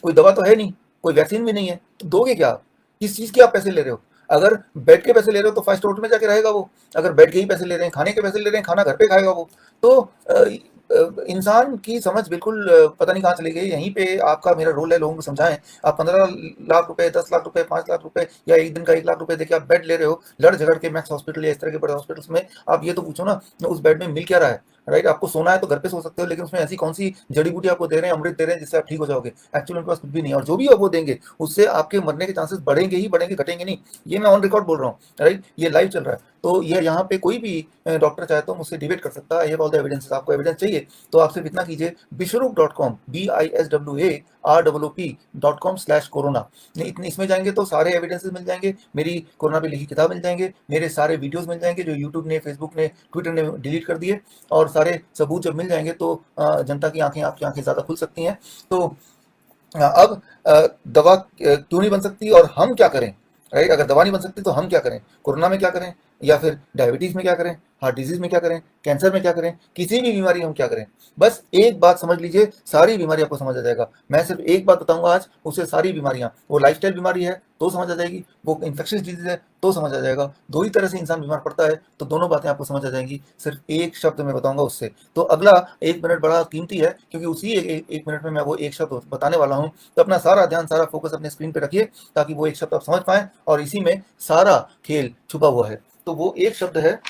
कोई दवा तो है नहीं, कोई वैक्सीन भी नहीं है, तो दोगे क्या आप? किस चीज़ के आप पैसे ले रहे हो? अगर बेड के पैसे ले रहे हो तो 5 स्टार होटल में जाके रहेगा वो। अगर बेड के ही पैसे ले रहे हैं, खाने के पैसे ले रहे हैं, खाना घर पे खाएगा वो। तो इंसान की समझ बिल्कुल पता नहीं कहाँ चली गई। यहीं पे आपका मेरा रोल है लोगों को समझाएं। आप 15 लाख रुपए, 10 लाख रुपए, 5 लाख रुपए या एक दिन का 1 लाख रुपए देके आप बेड ले रहे हो, लड़ झगड़ के मैक्स हॉस्पिटल या इस तरह के बड़े हॉस्पिटल्स में। आप ये तो पूछो ना, उस बेड में मिल क्या रहा है? राइट, आपको सोना है तो घर पे सो सकते हो, लेकिन उसमें ऐसी कौन सी जड़ी बूटी आपको दे रहे हैं, अमृत दे रहे हैं जिससे आप ठीक हो जाओगे? एक्चुअली उनके पास कुछ भी नहीं है, और जो भी आप वो देंगे उससे आपके मरने के चांसेस बढ़ेंगे ही बढ़ेंगे, घटेंगे नहीं। ये मैं ऑन रिकॉर्ड बोल रहा हूँ, राइट, ये लाइव चल रहा है। तो ये यहाँ पे कोई भी डॉक्टर चाहे तो मुझसे डिबेट कर सकता है। I have all the evidences. आपको एविडेंस चाहिए तो आप सिर्फ इतना कीजिए, Bishwarup.com, BISWAROOP.com/कोरोना, इतने इसमें जाएंगे तो सारे एविडेंसेस मिल जाएंगे, मेरी कोरोना पे लिखी किताब मिल जाएंगे, मेरे सारे वीडियोस मिल जाएंगे जो यूट्यूब ने, फेसबुक ने, ट्विटर ने डिलीट कर दिए, और सारे सबूत जब मिल जाएंगे तो जनता की आंखें, आपकी आंखें ज़्यादा खुल सकती हैं। तो अब दवा क्यों नहीं बन सकती और हम क्या करें? राइट, अगर दवा नहीं बन सकती तो हम क्या करें? कोरोना में क्या करें, या फिर डायबिटीज़ में क्या करें, हार्ट डिजीज़ में क्या करें, कैंसर में क्या करें, किसी भी बीमारी में हम क्या करें? बस एक बात समझ लीजिए, सारी बीमारी आपको समझ आ जाएगा। मैं सिर्फ एक बात बताऊंगा आज, उससे सारी बीमारियां, वो लाइफस्टाइल बीमारी है तो समझ आ जाएगी, वो इन्फेक्शियस डिजीज है तो समझ आ जाएगा। दो ही तरह से इंसान बीमार पड़ता है, तो दोनों बातें आपको समझ आ जाएंगी सिर्फ एक शब्द में बताऊंगा उससे। तो अगला 1 मिनट बड़ा कीमती है, क्योंकि उसी एक मिनट में मैं वो एक शब्द बताने वाला हूँ। तो अपना सारा ध्यान, सारा फोकस अपने स्क्रीन पे रखिए, ताकि वो एक शब्द आप समझ पाएं, और इसी में सारा खेल छुपा हुआ है। तो वो एक शब्द है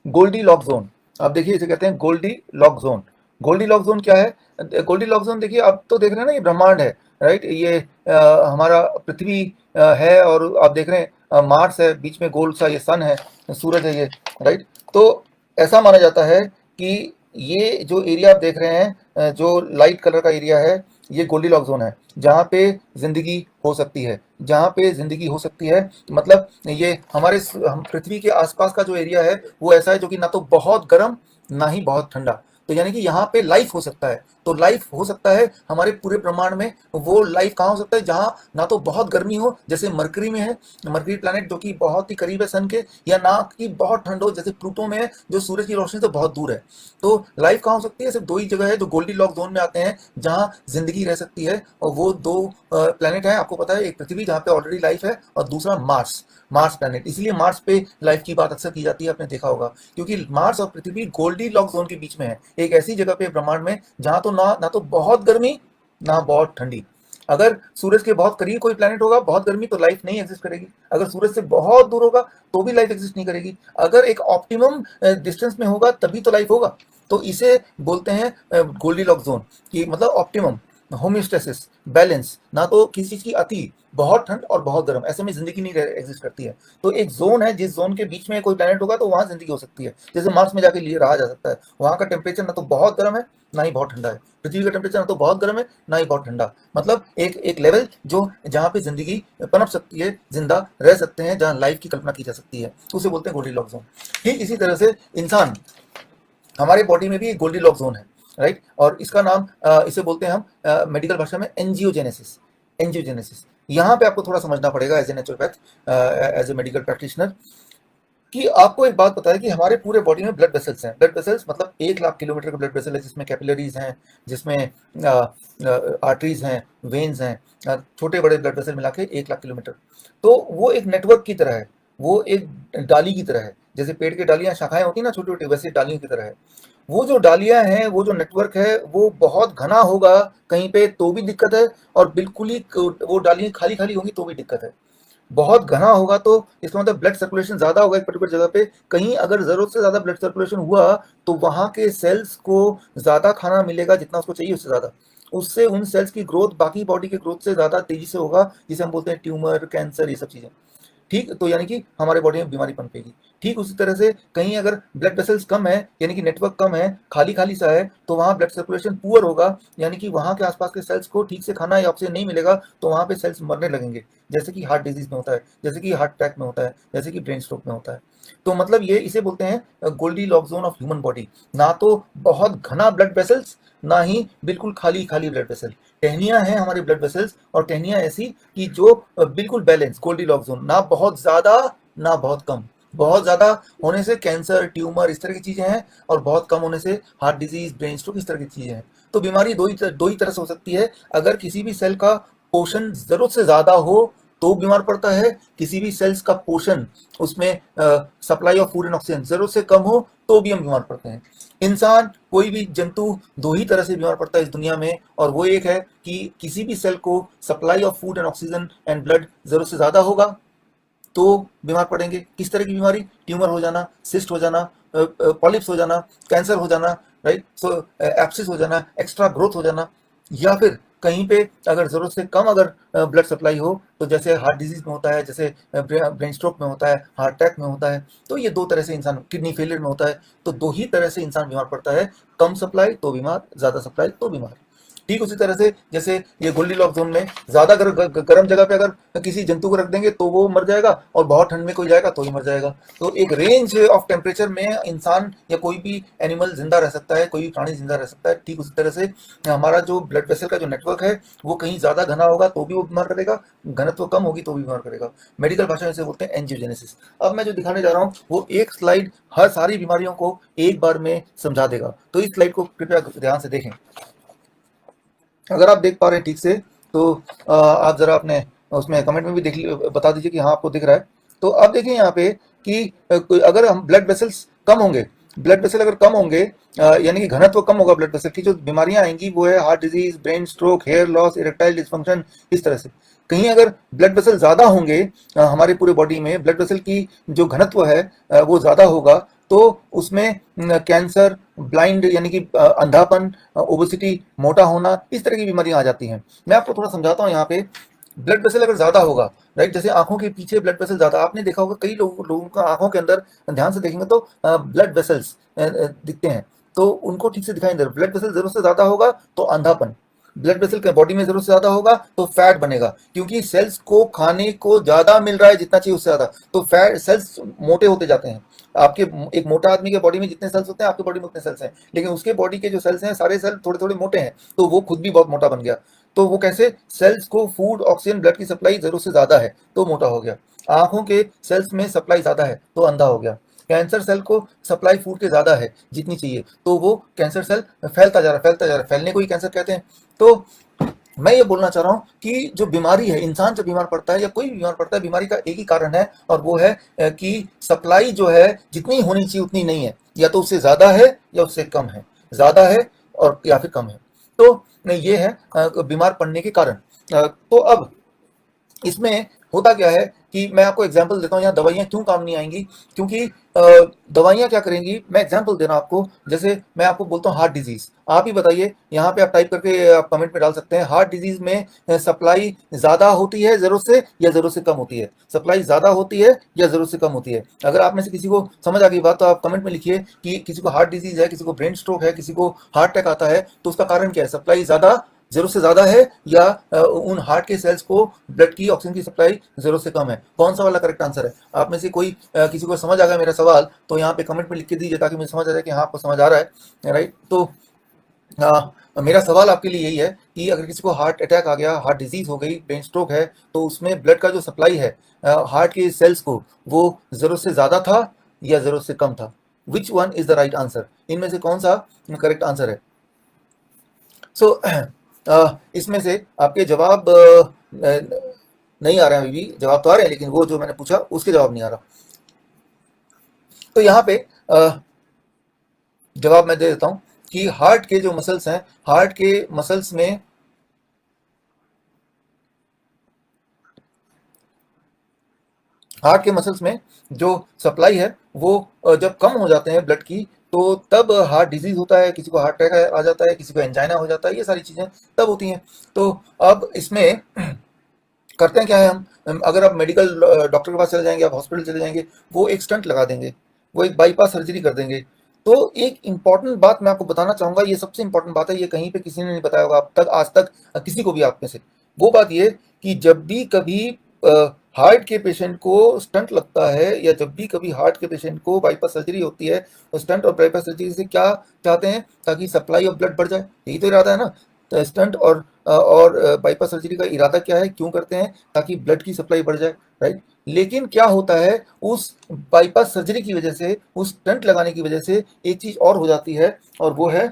गोल्डी लॉक जोन। आप देखिए, इसे कहते हैं goldilocks zone. Goldilocks zone क्या है? गोल्डी लॉक जोन, देखिए आप तो देख रहे हैं ना, ये ब्रह्मांड है, राइट, ये हमारा पृथ्वी है, और आप देख रहे हैं मार्स है, बीच में गोल सा ये सन है, सूरज है ये, राइट। तो ऐसा माना जाता है कि ये जो एरिया आप देख रहे हैं, जो लाइट कलर का एरिया है, ये गोल्डी लॉक जोन है, जहाँ पे जिंदगी हो सकती है। जहाँ पे जिंदगी हो सकती है मतलब ये हमारे हम पृथ्वी के आसपास का जो एरिया है वो ऐसा है जो कि ना तो बहुत गर्म, ना ही बहुत ठंडा। तो यानी कि यहाँ पे लाइफ हो सकता है। तो लाइफ हो सकता है हमारे पूरे ब्रह्मांड में, वो लाइफ कहाँ हो सकता है? जहाँ ना तो बहुत गर्मी हो जैसे मरकरी में है, मरकरी प्लैनेट जो कि बहुत ही करीब है सन के, या ना कि बहुत ठंड हो जैसे प्लूटो में है, जो सूरज की रोशनी से बहुत दूर है। तो लाइफ कहाँ हो सकती है? सिर्फ दो ही जगह है जो गोल्डी लॉक जोन में आते हैं, जहाँ जिंदगी रह सकती है, और वो दो प्लैनेट है, आपको पता है, एक पृथ्वी जहाँ पे ऑलरेडी लाइफ है, और दूसरा मार्स, मार्स प्लैनेट। इसलिए मार्स पे लाइफ की बात अक्सर की जाती है, आपने देखा होगा, क्योंकि मार्स और पृथ्वी गोल्डी लॉक जोन के बीच में है, एक ऐसी जगह पे ब्रह्मांड में जहाँ तो ना तो बहुत गर्मी, ना बहुत ठंडी। अगर सूरज के बहुत करीब कोई प्लैनेट होगा, बहुत गर्मी, तो लाइफ नहीं एग्जिस्ट करेगी। अगर सूरज से बहुत दूर होगा तो भी लाइफ एग्जिस्ट नहीं करेगी। अगर एक ऑप्टिमम डिस्टेंस में होगा तभी तो लाइफ होगा। तो इसे बोलते हैं गोल्डी लॉक जोन, कि मतलब ऑप्टिमम, होम्योस्टेसिस, बैलेंस, ना तो किसी चीज की अति, बहुत ठंड और बहुत गर्म, ऐसे में जिंदगी नहीं एग्जिस्ट करती है। तो एक जोन है, जिस जोन के बीच में कोई प्लैनेट होगा तो वहां जिंदगी हो सकती है। जैसे मार्स में जाके लिए रहा जा सकता है, वहां का टेम्परेचर ना तो बहुत गर्म है, ना ही बहुत ठंडा है। पृथ्वी का टेम्परेचर ना तो बहुत गर्म है, ना ही बहुत ठंडा, मतलब एक एक लेवल जो जहाँ पे जिंदगी पनप सकती है, जिंदा रह सकते हैं, जहाँ लाइफ की कल्पना की जा सकती है, तो उसे बोलते हैं गोल्डी लॉक जोन। ठीक इसी तरह से इंसान, हमारे बॉडी में भी एक गोल्डी लॉक जोन है, राइट, और इसका नाम इसे बोलते हैं हम मेडिकल भाषा में एंजियोजेनेसिस। एंजियोजेनेसिस, यहाँ पे आपको थोड़ा समझना पड़ेगा as a naturopath, as a medical practitioner, कि आपको एक बात पता है कि हमारे पूरे बॉडी में ब्लड वेसल्स हैं। ब्लड वेसल्स मतलब 1 लाख किलोमीटर का ब्लड वेसल है, जिसमें कैपिलरीज हैं, जिसमें आर्टरीज हैं, वेन्स हैं, छोटे बड़े ब्लड वेसल मिला के 1 लाख किलोमीटर। तो वो एक नेटवर्क की तरह है। वो एक डाली की तरह है, जैसे पेड़ की डालियां शाखाएं होती है ना छोटी छोटी, वैसे डालियों की तरह है। वो जो डालियां हैं, वो जो नेटवर्क है वो बहुत घना होगा कहीं पे तो भी दिक्कत है, और बिल्कुल ही वो डालियां खाली खाली होंगी तो भी दिक्कत है। बहुत घना होगा तो इसका मतलब ब्लड सर्कुलेशन ज्यादा होगा एक पर्टिकुलर जगह पे, कहीं अगर जरूरत से ज्यादा ब्लड सर्कुलेशन हुआ तो वहां के सेल्स को ज्यादा खाना मिलेगा जितना उसको चाहिए उससे ज्यादा, उससे उन सेल्स की ग्रोथ बाकी बॉडी के ग्रोथ से ज्यादा तेजी से होगा, जिसे हम बोलते हैं ट्यूमर, कैंसर, ये सब चीजें। ठीक, तो यानी कि हमारे बॉडी में बीमारी पनपेगी। ठीक उसी तरह से कहीं अगर ब्लड वेसल्स कम है, यानी कि नेटवर्क कम है, खाली खाली सा है, तो वहाँ ब्लड सर्कुलेशन पुअर होगा, यानी कि वहाँ के आसपास के सेल्स को ठीक से खाना या ऑक्सीजन नहीं मिलेगा, तो वहाँ पे सेल्स मरने लगेंगे, जैसे कि हार्ट डिजीज में होता है, जैसे कि हार्ट अटैक में होता है, जैसे कि ब्रेन स्ट्रोक में होता है। तो मतलब ये इसे बोलते हैं goldilocks zone of human body, ना तो बहुत घना ब्लड वेसल्स, ना ही बिल्कुल खाली खाली ब्लड वेसल। टहनियां हैं हमारे ब्लड वेसल्स, और टहनियां ऐसी कि जो बिल्कुल बैलेंस, गोल्डी लॉक जोन, ना बहुत ज्यादा ना बहुत कम। बहुत ज्यादा होने से कैंसर, ट्यूमर, इस तरह की चीजें हैं, और बहुत कम होने से हार्ट डिजीज, ब्रेन स्ट्रोक, इस तरह की चीजें हैं। तो बीमारी दो ही तरह से हो सकती है। अगर किसी भी सेल का पोषण जरूरत से ज्यादा हो तो बीमार पड़ता है, किसी भी सेल्स का पोषण, उसमें supply of food and oxygen जरूरत से कम हो तो भी हम बीमार पड़ते हैं। इंसान, कोई भी जंतु, दो ही तरह से बीमार पड़ता है इस दुनिया में, और वो एक है कि किसी भी सेल को supply of food and oxygen and blood जरूरत से ज्यादा होगा तो बीमार पड़ेंगे। किस तरह की बीमारी? ट्यूमर हो जाना, सिस्ट हो जाना, पॉलिप्स हो जाना, कैंसर हो जाना, राइट, सो एप्सिस हो जाना, एक्स्ट्रा ग्रोथ हो जाना, या फिर कहीं पे अगर जरूरत से कम अगर ब्लड सप्लाई हो, तो जैसे हार्ट डिजीज में होता है, जैसे ब्रेन स्ट्रोक में होता है, हार्ट अटैक में होता है। तो ये दो तरह से इंसान, किडनी फेलियर में होता है। तो दो ही तरह से इंसान बीमार पड़ता है, कम सप्लाई तो बीमार, ज्यादा सप्लाई तो बीमार। ठीक उसी तरह से जैसे ये गोल्डी लॉक जोन में ज्यादा गर्म जगह पे अगर किसी जंतु को रख देंगे तो वो मर जाएगा, और बहुत ठंड में कोई जाएगा तो ही मर जाएगा। तो एक रेंज ऑफ टेम्परेचर में इंसान या कोई भी एनिमल जिंदा रह सकता है, कोई भी प्राणी जिंदा रह सकता है। ठीक उसी तरह से हमारा जो ब्लड वेसल का जो नेटवर्क है वो कहीं ज्यादा घना होगा तो भी वो बीमार करेगा, घनत्व कम होगी तो भी बीमार करेगा। मेडिकल भाषा में इसे बोलते हैं एंजियोजेनेसिस। अब मैं जो दिखाने जा रहा हूँ वो एक स्लाइड हर सारी बीमारियों को एक बार में समझा देगा, तो इस स्लाइड को कृपया ध्यान से देखें। अगर आप देख पा रहे हैं ठीक से तो आप जरा अपने उसमें कमेंट में भी देख बता दीजिए कि हाँ आपको दिख रहा है। तो अब देखिए यहाँ पे कि अगर हम ब्लड वेसल्स कम होंगे, ब्लड वेसल अगर कम होंगे, यानी कि घनत्व कम होगा ब्लड वेसल की, जो बीमारियां आएंगी वो है heart disease, brain stroke, hair loss, erectile dysfunction, इस तरह से। कहीं अगर ब्लड वेसल ज्यादा होंगे, हमारे पूरे बॉडी में ब्लड वेसल की जो घनत्व है वो ज्यादा होगा, तो उसमें कैंसर, ब्लाइंड यानी कि अंधापन, ओबेसिटी, मोटा होना, इस तरह की बीमारियां आ जाती हैं। मैं आपको थोड़ा समझाता हूँ यहाँ पे। ब्लड प्रेशर अगर ज्यादा होगा, राइट, जैसे आंखों के पीछे ब्लड प्रेशर ज्यादा, आपने देखा होगा कई लोगों का आंखों के अंदर ध्यान से देखेंगे तो ब्लड वेसल्स दिखते हैं, तो उनको ठीक से दिखाई नहीं दे रहा। ब्लड वेसल जरूरत से ज्यादा होगा तो अंधापन, ब्लड वेसल के बॉडी में जरूरत से ज्यादा होगा तो फैट बनेगा, क्योंकि सेल्स को खाने को ज्यादा मिल रहा है जितना चाहिए उससे ज्यादा, तो फैट सेल्स मोटे होते जाते हैं। आपके एक मोटा आदमी के बॉडी में जितने सेल्स होते हैं आपके बॉडी में उतने सेल्स हैं, लेकिन उसके बॉडी के जो सेल्स हैं सारे सेल थोड़े थोड़े मोटे हैं, तो वो खुद भी बहुत मोटा बन गया। तो वो कैसे? सेल्स को फूड, ऑक्सीजन, ब्लड की सप्लाई जरूरत से ज्यादा है तो मोटा हो गया। आंखों के सेल्स में सप्लाई ज्यादा है तो अंधा हो गया। कैंसर सेल को सप्लाई फूड के ज्यादा है जितनी चाहिए, तो वो कैंसर सेल फैलता जा रहा है, फैलता जा रहा है, फैलने को ही कैंसर कहते हैं। तो मैं ये बोलना चाह रहा हूँ कि जो बीमारी है, इंसान जब बीमार पड़ता है या कोई भी बीमार पड़ता है, बीमारी का एक ही कारण है, और वो है कि सप्लाई जो है जितनी होनी चाहिए उतनी नहीं है, या तो उससे ज्यादा है या उससे कम है, ज्यादा है और या फिर कम है। तो ये है बीमार पड़ने के कारण। तो अब इसमें होता क्या है कि मैं आपको एग्जांपल देता हूँ, यहाँ दवाइयाँ क्यों काम नहीं आएंगी, क्योंकि दवाइयाँ क्या करेंगी, मैं एग्जांपल दे रहा हूँ आपको। जैसे मैं आपको बोलता हूँ हार्ट डिजीज, आप ही बताइए, यहाँ पे आप टाइप करके आप कमेंट में डाल सकते हैं, हार्ट डिजीज में सप्लाई ज्यादा होती है जरूरत से या जरूरत से कम होती है? सप्लाई ज्यादा होती है या जरूरत से कम होती है? अगर आप में से किसी को समझ आ गई बात तो आप कमेंट में लिखिए कि किसी को हार्ट डिजीज है, किसी को ब्रेन स्ट्रोक है, किसी को हार्ट अटैक आता है, तो उसका कारण क्या है? सप्लाई ज्यादा, जरूरत से ज्यादा है, या उन हार्ट के सेल्स को ब्लड की, ऑक्सीजन की सप्लाई जरूरत से कम है? कौन सा वाला करेक्ट आंसर है? आप में से कोई किसी को समझ आ गया मेरा सवाल तो यहाँ पे कमेंट में लिख के दीजिए, ताकि मुझे समझ आ जाए कि हाँ आपको समझ आ रहा है, राइट। तो मेरा सवाल आपके लिए यही है कि अगर किसी को हार्ट अटैक आ गया, हार्ट डिजीज हो गई, ब्रेन स्ट्रोक है, तो उसमें ब्लड का जो सप्लाई है हार्ट के सेल्स को, वो जरूरत से ज्यादा था या जरूरत से कम था? Which one is the right answer? इनमें से कौन सा करेक्ट आंसर है? सो इसमें से आपके जवाब नहीं आ रहे हैं अभी भी, जवाब तो आ रहे हैं लेकिन वो जो मैंने पूछा उसके जवाब नहीं आ रहा। तो यहाँ पे जवाब मैं दे देता हूँ कि हार्ट के जो मसल्स हैं, हार्ट के मसल्स में हार्ट के मसल्स में जो सप्लाई है वो जब कम हो जाते हैं ब्लड की, तो तब हार्ट डिजीज होता है, किसी को हार्ट अटैक आ जाता है, किसी को एंजाइना हो जाता है, ये सारी चीज़ें तब होती हैं। तो अब इसमें करते हैं क्या है, हम अगर आप मेडिकल डॉक्टर के पास चले जाएंगे, आप हॉस्पिटल चले जाएंगे, वो एक स्टंट लगा देंगे, वो एक बाईपास सर्जरी कर देंगे। तो एक इंपॉर्टेंट बात मैं आपको बताना चाहूंगा, ये सबसे इंपॉर्टेंट बात है, ये कहीं पे किसी ने नहीं बताया होगा अब तक, आज तक किसी को भी आप में से। वो बात ये कि जब भी कभी हार्ट के पेशेंट को स्टंट लगता है, या जब भी कभी हार्ट के पेशेंट को बाईपास सर्जरी होती है, तो स्टंट और बाईपास सर्जरी से क्या चाहते हैं, ताकि सप्लाई ऑफ ब्लड बढ़ जाए, यही तो इरादा है ना। तो स्टंट और बाईपास सर्जरी का इरादा क्या है, क्यों करते हैं, ताकि ब्लड की सप्लाई बढ़ जाए, राइट। लेकिन क्या होता है, उस बाईपास सर्जरी की वजह से, उस स्टंट लगाने की वजह से एक चीज और हो जाती है, और वो है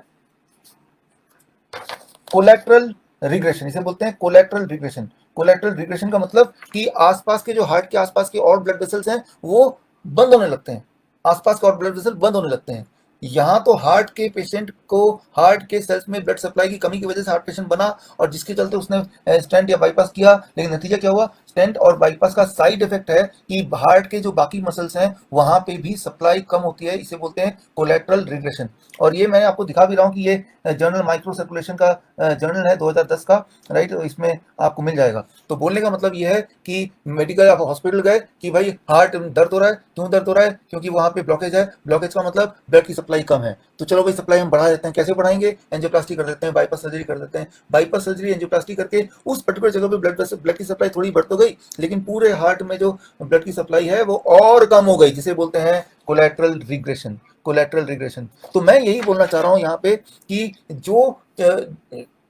कोलेट्रल रिग्रेशन। इसे बोलते हैं कोलेट्रल रिग्रेशन। कोलेट्रल रिग्रेशन का मतलब कि आसपास के जो हार्ट के आसपास के और ब्लड वेसल्स हैं वो बंद होने लगते हैं, आसपास के और ब्लड वेसल बंद होने लगते हैं। यहाँ तो हार्ट के पेशेंट को हार्ट के सेल्स में ब्लड सप्लाई की कमी की वजह से हार्ट पेशेंट बना, और जिसके चलते उसने स्टेंट या बाईपास किया, लेकिन नतीजा क्या हुआ, स्टेंट और बाईपास का साइड इफेक्ट है कि हार्ट के जो बाकी मसल्स हैं वहां पे भी सप्लाई कम होती है, इसे बोलते हैं कोलेट्रल रिग्रेशन। और ये मैं आपको दिखा भी रहा हूँ कि ये जर्नल माइक्रो सर्कुलेशन का जर्नल है 2010 का, राइट, इसमें आपको मिल जाएगा। तो बोलने का मतलब ये है कि मेडिकल आप हॉस्पिटल गए कि भाई हार्ट दर्द हो रहा है, क्यों दर्द हो रहा है, क्योंकि वहां पे ब्लॉकेज है, ब्लॉकेज का मतलब ब्लड की सप्लाई कम है, तो चलो भाई सप्लाई हम बढ़ा देते हैं, कैसे बढ़ाएंगे, एंजियोप्लास्टी कर देते हैं, बाईपास सर्जरी कर देते हैं, बाईपास सर्जरी एंजियोप्लास्टी करके उस पर्टिकुलर जगह पे ब्लड की सप्लाई थोड़ी बढ़ तो गई, लेकिन पूरे हार्ट में जो ब्लड की सप्लाई है वो और कम हो गई, जिसे बोलते हैं कोलेट्रल रिग्रेशन। Collateral regression. तो मैं यही बोलना चाह रहा हूं यहाँ पे कि जो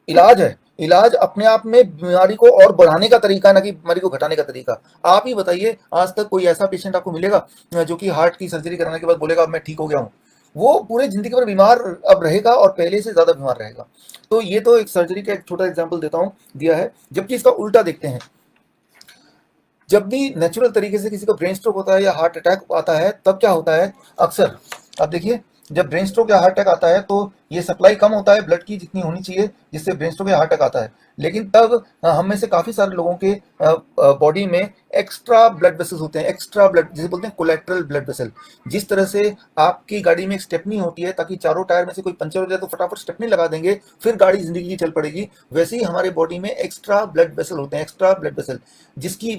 इलाज है, इलाज अपने आप में बीमारी को और बढ़ाने का तरीका, ना कि बीमारी को घटाने का तरीका। आप ही बताइए, आज तक कोई ऐसा पेशेंट आपको मिलेगा जो कि हार्ट की सर्जरी कराने के बाद बोलेगा अब मैं ठीक हो गया हूँ? वो पूरे जिंदगी भर बीमार अब रहेगा, और पहले से ज्यादा बीमार रहेगा। तो ये तो एक सर्जरी का एक छोटा एग्जाम्पल देता हूँ, दिया है। जबकि इसका उल्टा देखते हैं, जब भी नेचुरल तरीके से किसी को ब्रेन स्ट्रोक होता है या हार्ट अटैक आता है, तब क्या होता है अक्सर, अब देखिए, जब ब्रेन स्ट्रोक या हार्ट अटैक आता है तो ये सप्लाई कम होता है ब्लड की जितनी होनी चाहिए, जिससे ब्रेन स्ट्रोक या हार्ट अटैक आता है। लेकिन तब हम में से काफी सारे लोगों के बॉडी में एक्स्ट्रा ब्लड वेसल्स होते हैं, एक्स्ट्रा ब्लड, जिसे बोलते हैं कोलेट्रल ब्लड वेसल। जिस तरह से आपकी गाड़ी में एक स्टेपनी होती है ताकि चारों टायर में से कोई पंचर हो जाए तो फटाफट स्टेपनी लगा देंगे, फिर गाड़ी जिंदगी की चल पड़ेगी, वैसे ही हमारे बॉडी में एक्स्ट्रा ब्लड वेसल होते हैं, एक्स्ट्रा ब्लड वेसल, जिसकी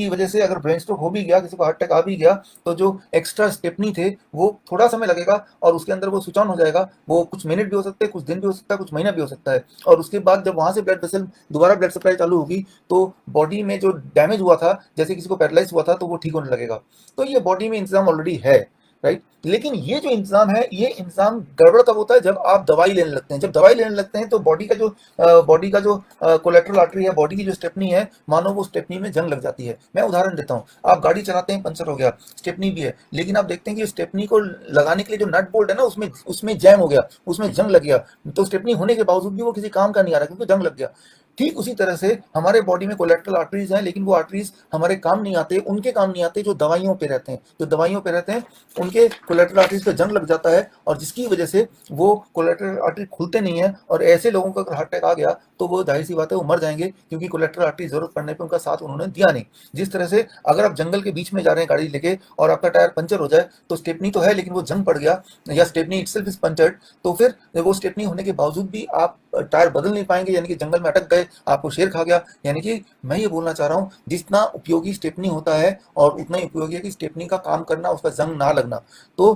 वजह से अगर ब्रेन स्ट्रोक हो भी गया, किसी को हार्ट अटैक आ भी गया, तो जो एक्स्ट्रा स्टेपनी थे वो थोड़ा समय लगेगा और उसके अंदर वो स्विच ऑन हो जाएगा। वो कुछ मिनट भी हो सकते हैं, कुछ दिन भी हो सकता है, कुछ महीना भी हो सकता है, और उसके बाद जब वहां से ब्लड वेसल दोबारा ब्लड सप्लाई चालू होगी, तो बॉडी में जो डैमेज हुआ था, जैसे किसी को पैरालाइज हुआ था, तो वो ठीक होने लगेगा। तो ये बॉडी में इंतजाम ऑलरेडी है, राइट। लेकिन ये जो इंतजाम है, ये इंतजाम गड़बड़ कब होता है, जब आप दवाई लेने लगते हैं। जब दवाई लेने लगते हैं तो बॉडी का जो कोलेट्रल आर्टरी है, बॉडी की जो स्टेपनी है, मानो वो स्टेपनी में जंग लग जाती है। मैं उदाहरण देता हूँ, आप गाड़ी चलाते हैं, पंचर हो गया, स्टेपनी भी है, लेकिन आप देखते हैं कि स्टेपनी को लगाने के लिए जो नट बोल्ट है ना, उसमें उसमें जैम हो गया, उसमें जंग लग गया, तो स्टेपनी होने के बावजूद भी वो किसी काम का नहीं आ रहा, क्योंकि जंग लग गया। ठीक उसी तरह से हमारे बॉडी में कोलेट्रल आर्टरीज हैं, लेकिन वो आर्टरीज हमारे काम नहीं आते, उनके काम नहीं आते जो दवाइयों पे रहते हैं, जो दवाइयों पे रहते हैं उनके कोलेट्रल आर्टरीज पे जंग लग जाता है, और जिसकी वजह से वो कोलेट्रल आर्टरी खुलते नहीं है, और ऐसे लोगों को अगर हार्ट अटैक आ गया तो वो जाहिर सी बात है वो मर जाएंगे, क्योंकि कोलेट्रल आर्टरी जरूरत पड़ने पे उनका साथ उन्होंने दिया नहीं। जिस तरह से अगर आप जंगल के बीच में जा रहे हैं गाड़ी लेके और आपका टायर पंचर हो जाए, तो स्टेपनी तो है लेकिन वो जंग पड़ गया, या स्टेपनी इटसेल्फ इज पंचर्ड, तो फिर वो स्टेपनी होने के बावजूद भी आप टायर बदल नहीं पाएंगे, यानी कि जंगल में अटक गए, आपको शेर खा गया। यानी कि मैं ये बोलना चाह रहा हूँ, जितना उपयोगी स्टेपनी होता है और उतना ही उपयोगी है कि स्टेपनी का काम करना, उसका जंग ना लगना। तो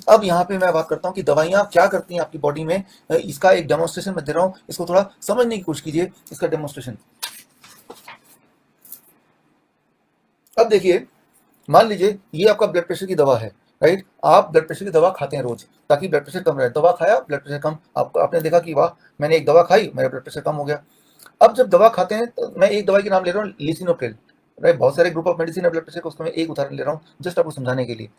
अब यहाँ पे मैं बात करता हूँ कि दवाइयाँ क्या करती हैं आपकी बॉडी में। इसका एक डेमोन्स्ट्रेशन मैं दे रहा हूँ, इसको थोड़ा समझने की कोशिश कीजिए, इसका डेमोन्स्ट्रेशन। अब देखिए, मान लीजिए ये आपका ब्लड प्रेशर की दवा है, राइट। आप ब्लड प्रेशर की दवा खाते हैं रोज, ताकि ब्लड प्रेशर कम रहे। दवा खाया, ब्लड प्रेशर कम, आपने देखा कि वाह, मैंने एक दवा खाई, मेरा ब्लड प्रेशर कम हो गया। अब जब दवा खाते हैं, तो मैं एक दवाई के नाम ले रहा हूँ, लिसिनोप्रिल, राइट। बहुत सारे ग्रुप ऑफ मेडिसिन है ब्लड प्रेशर का, उसका मैं एक उदाहरण ले रहा हूँ जस्ट आपको समझाने के लिए।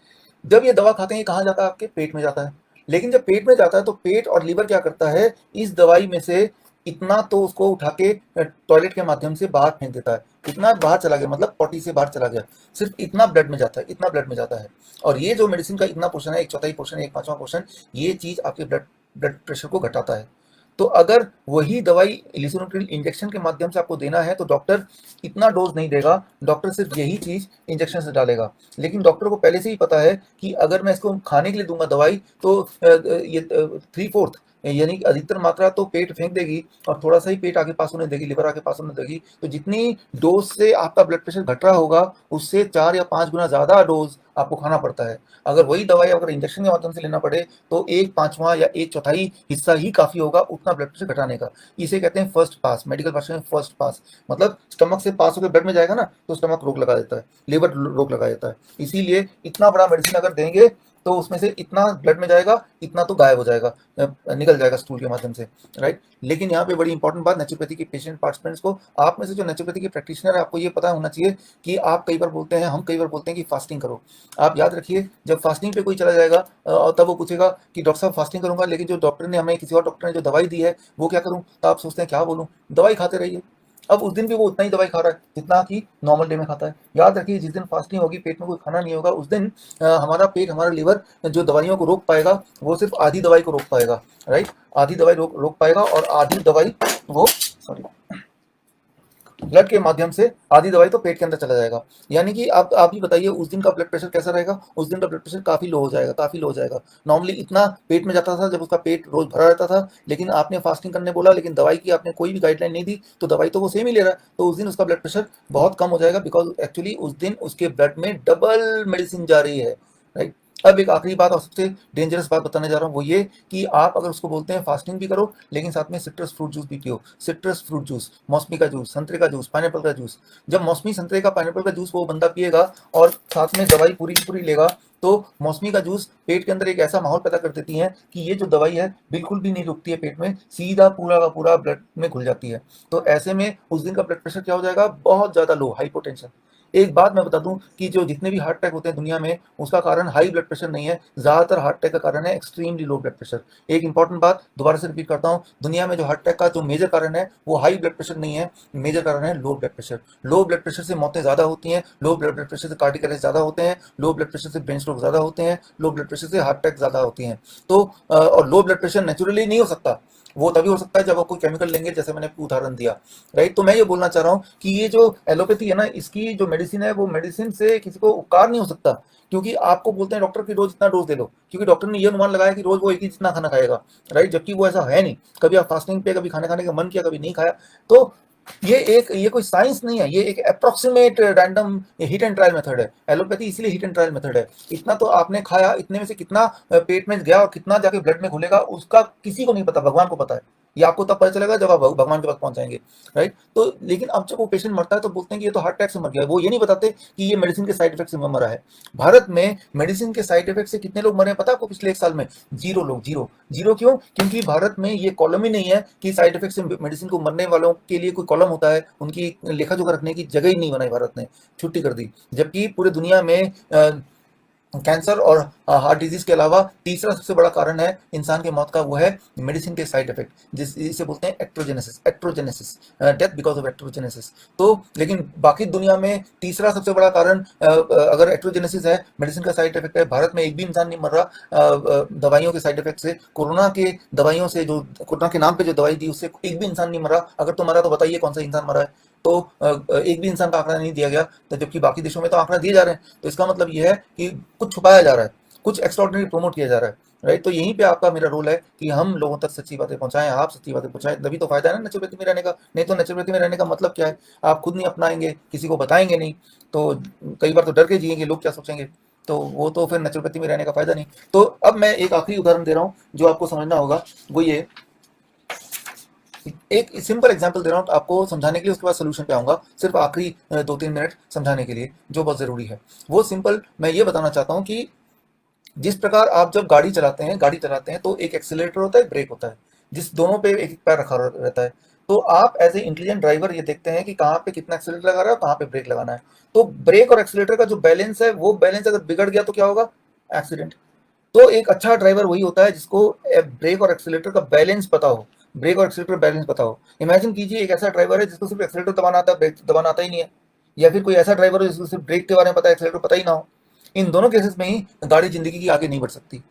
जब ये दवा खाते हैं, ये कहाँ जाता है, आपके पेट में जाता है। लेकिन जब पेट में जाता है तो पेट और लीवर क्या करता है, इस दवाई में से इतना तो उसको उठा के टॉयलेट के माध्यम से बाहर फेंक देता है, इतना बाहर चला गया, मतलब पॉटी से बाहर चला गया, सिर्फ इतना ब्लड में जाता है, इतना ब्लड में जाता है। और ये जो मेडिसिन का इतना पोर्शन है, एक चौथाई पोर्शन, एक पांचवा पोर्शन, ये चीज आपके ब्लड ब्लड प्रेशर को घटाता है। तो अगर वही दवाई लिसोनिट्रिल इंजेक्शन के माध्यम से आपको देना है तो डॉक्टर इतना डोज नहीं देगा, डॉक्टर सिर्फ यही चीज इंजेक्शन से डालेगा। लेकिन डॉक्टर को पहले से ही पता है कि अगर मैं इसको खाने के लिए दूंगा दवाई तो ये 3/4 यानी कि अधिकतर मात्रा तो पेट फेंक देगी और थोड़ा सा ही पेट आगे पास होने देगी, लिवर आगे पास होने देगी। तो जितनी डोज से आपका ब्लड प्रेशर घट रहा होगा उससे 4 या 5 गुना ज्यादा डोज आपको खाना पड़ता है। अगर वही दवाई अगर इंजेक्शन के माध्यम से लेना पड़े तो 1/5 या 1/4 हिस्सा ही काफी होगा उतना ब्लड प्रेशर घटाने का। इसे कहते हैं फर्स्ट पास, मेडिकल भाषा में फर्स्ट पास। मतलब स्टमक से पास होकर ब्लड में जाएगा ना तो स्टमक रोक लगा देता है, लिवर रोक लगा देता है। इसीलिए इतना बड़ा मेडिसिन अगर देंगे तो उसमें से इतना ब्लड में जाएगा, इतना तो गायब हो जाएगा, निकल जाएगा स्टूल के माध्यम से, राइट। लेकिन यहाँ पे बड़ी इंपॉर्टेंट बात नेचुरोपैथी के पेशेंट पार्टिसिपेंट्स को, आप में से जो नेचुरोपैथी के प्रैक्टिशनर है आपको ये पता होना चाहिए कि आप कई बार बोलते हैं, हम कई बार बोलते हैं कि फास्टिंग करो। आप याद रखिए जब फास्टिंग पे कोई चला जाएगा और तब वो पूछेगा कि डॉक्टर साहब फास्टिंग करूंगा, लेकिन जो डॉक्टर ने हमें, किसी और डॉक्टर ने जो दवाई दी है वो क्या करूं, तो आप सोचते हैं क्या बोलूं, दवाई खाते रहिए। अब उस दिन भी वो उतना ही दवाई खा रहा है जितना कि नॉर्मल डे में खाता है। याद रखिए जिस दिन फास्टिंग होगी, पेट में कोई खाना नहीं होगा, उस दिन हमारा पेट, हमारा लिवर जो दवाइयों को रोक पाएगा वो सिर्फ आधी दवाई को रोक पाएगा, राइट। आधी दवाई रोक पाएगा और आधी दवाई वो, सॉरी, ब्लड के माध्यम से आधी दवाई तो पेट के अंदर चला जाएगा। यानी कि आप ही बताइए उस दिन का ब्लड प्रेशर कैसा रहेगा। उस दिन का ब्लड प्रेशर काफी लो हो जाएगा, काफी लो हो जाएगा। नॉर्मली इतना पेट में जाता था जब उसका पेट रोज भरा रहता था, लेकिन आपने फास्टिंग करने बोला, लेकिन दवाई की आपने कोई भी गाइडलाइन नहीं दी तो दवाई तो वो सेम ही ले रहा है, तो उस दिन उसका ब्लड प्रेशर बहुत कम हो जाएगा, बिकॉज एक्चुअली उस दिन उसके ब्लड में डबल मेडिसिन जा रही है, राइट। अब एक आखिरी बात और सबसे डेंजरस बात बताने जा रहा हूँ, वो ये कि आप अगर उसको बोलते हैं फास्टिंग भी करो लेकिन साथ में सिट्रस फ्रूट जूस भी पियो। सिट्रस फ्रूट जूस, मौसमी का जूस, संतरे का जूस, पाइनएप्पल का जूस। जब मौसमी संतरे का, पाइनएप्पल का जूस वो बंदा पिएगा और साथ में दवाई पूरी की पूरी लेगा, तो मौसमी का जूस पेट के अंदर एक ऐसा माहौल पैदा कर देती है कि ये जो दवाई है बिल्कुल भी नहीं रुकती है पेट में, सीधा पूरा का पूरा ब्लड में घुल जाती है। तो ऐसे में उस दिन का ब्लड प्रेशर क्या हो जाएगा, बहुत ज्यादा लो, हाइपोटेंशन। एक बात मैं बता दूं कि जो जितने भी हार्ट अटैक होते हैं दुनिया में, उसका कारण हाई ब्लड प्रेशर नहीं है, ज्यादातर हार्ट अटैक का कारण है एक्सट्रीमली लो ब्लड प्रेशर। एक इंपॉर्टेंट बात दोबारा से रिपीट करता हूं, दुनिया में जो हार्ट अटैक का जो मेजर कारण है वो हाई ब्लड प्रेशर नहीं है, मेजर कारण है low blood pressure. Low blood pressure से मौतें ज्यादा होती हैं, लो ब्लड प्रेशर से कार्डियक अरेस्ट ज्यादा होते हैं, लो ब्लड प्रेशर से ब्रेन स्ट्रोक ज्यादा होते हैं, लो ब्लड प्रेशर से हार्ट अटैक ज्यादा होती हैं। तो और लो ब्लड प्रेशर नेचुरली नहीं हो सकता, वो तभी हो सकता है जब आप कोई केमिकल लेंगे, जैसे मैंने आपको उदाहरण दिया, राइट। तो मैं ये बोलना चाह रहा हूँ कि ये जो एलोपैथी है ना, इसकी जो मेडिसिन है वो मेडिसिन से किसी को उपकार नहीं हो सकता, क्योंकि आपको बोलते हैं डॉक्टर की रोज इतना डोज दे लो, क्योंकि डॉक्टर ने ये अनुमान लगाया कि रोज वो एक ही जितना खाना खाएगा, राइट। जबकि वो ऐसा है नहीं, कभी आप फास्टिंग पे, कभी खाना खाने का मन किया, कभी नहीं खाया। तो ये कोई साइंस नहीं है, ये एक approximate random hit and trial method है। एलोपैथी इसलिए हिट एंड ट्रायल मेथड है, इतना तो आपने खाया, इतने में से कितना पेट में गया और कितना जाके ब्लड में घुलेगा उसका किसी को नहीं पता, भगवान को पता है। ये आपको तब पता चलेगा जब आप भगवान के पास पहुंच जाएंगे, राइट। तो लेकिन अब जब वो पेशेंट मरता है तो बोलते हैं कि ये तो हार्ट अटैक से मर गया, वो ये नहीं बताते कि ये मेडिसिन के साइड इफेक्ट से मरा है। भारत में मेडिसिन के साइड इफेक्ट से कितने लोग मरे हैं पता है आपको पिछले 1 साल में? 0 लोग, 0 0। क्यों? क्योंकि भारत में ये कॉलम ही नहीं है कि साइड इफेक्ट से मेडिसिन को मरने वालों के लिए कोई कॉलम होता है, उनकी लेखा जोखा रखने की जगह ही नहीं बनाई भारत ने, छुट्टी कर दी। जबकि पूरे दुनिया में कैंसर और हार्ट डिजीज के अलावा तीसरा सबसे बड़ा कारण है इंसान की मौत का, वो है मेडिसिन के साइड इफेक्ट, जिसे बोलते हैं एक्ट्रोजेनेसिस, एक्ट्रोजेनेसिस, डेथ बिकॉज ऑफ एक्ट्रोजेनेसिस। तो लेकिन बाकी दुनिया में तीसरा सबसे बड़ा कारण अगर एक्ट्रोजेनेसिस है, मेडिसिन का साइड इफेक्ट है, भारत में एक भी इंसान नहीं मर रहा दवाइयों के साइड इफेक्ट से। कोरोना के दवाइयों से, जो कोरोना के नाम पे जो दवाई दी उससे एक भी इंसान नहीं मरा। अगर तो मरा तो बताइए कौन सा इंसान मरा है। तो एक भी इंसान का आंकड़ा नहीं दिया गया, तो जबकि बाकी देशों में तो आंकड़ा दिए जा रहे हैं। तो इसका मतलब यह है कि कुछ छुपाया जा रहा है, कुछ एक्स्ट्राऑर्डिनरी प्रमोट किया जा रहा है, राइट। तो यहीं पे आपका मेरा रोल है कि हम लोगों तक सच्ची बातें पहुंचाएं, आप सच्ची बातें पहुंचाएं, तभी तो फायदा है ना नेचुरोपैथी में रहने का। नहीं तो नेचुरोपैथी में रहने का मतलब क्या है, आप खुद नहीं अपनाएंगे, किसी को बताएंगे नहीं, तो कई बार तो डर के जिएंगे, लोग क्या सोचेंगे, तो वो तो फिर नेचुरोपैथी में रहने का फायदा नहीं। तो अब मैं एक आखिरी उदाहरण दे रहा हूँ जो आपको समझना होगा, वो ये एक सिंपल एग्जांपल दे रहा हूं आपको समझाने के लिए, उसके बाद सोल्यूशन पे आऊंगा। सिर्फ आखिरी 2-3 मिनट समझाने के लिए जो बहुत जरूरी है। वो सिंपल मैं ये बताना चाहता हूं कि जिस प्रकार आप जब गाड़ी चलाते हैं तो एक एक्सीलरेटर होता है, एक ब्रेक होता है, जिस दोनों पे एक पैर रखा रहता है। तो आप एज ए इंटेलिजेंट ड्राइवर ये देखते हैं कि कहाँ पे कितना एक्सीलरेटर लगा रहा है और कहाँ पे ब्रेक लगाना है। तो ब्रेक और एक्सीलरेटर का जो बैलेंस है, वो बैलेंस अगर बिगड़ गया तो क्या होगा, एक्सीडेंट। तो एक अच्छा ड्राइवर वही होता है जिसको ब्रेक और एक्सीलरेटर का बैलेंस पता हो। ब्रेक और एक्सीलरेटर बैलेंस बताओ। इमेजिन कीजिए एक ऐसा ड्राइवर है जिसको सिर्फ एक्सीलरेटर दबाना आता है, ब्रेक दबाना आता ही नहीं है, या फिर कोई ऐसा ड्राइवर है जिसको सिर्फ ब्रेक के बारे में पता है, एक्सीलरेटर पता ही ना हो। इन दोनों केसेस में ही गाड़ी जिंदगी की आगे नहीं बढ़ सकती।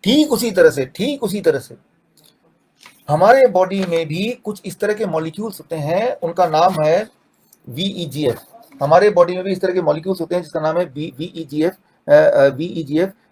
ठीक उसी तरह से हमारे बॉडी में भी कुछ इस तरह के मॉलिक्यूल्स होते हैं, उनका नाम है VEGF। हमारे बॉडी में भी इस तरह के मॉलिक्यूल्स होते हैं जिसका नाम है VEGF,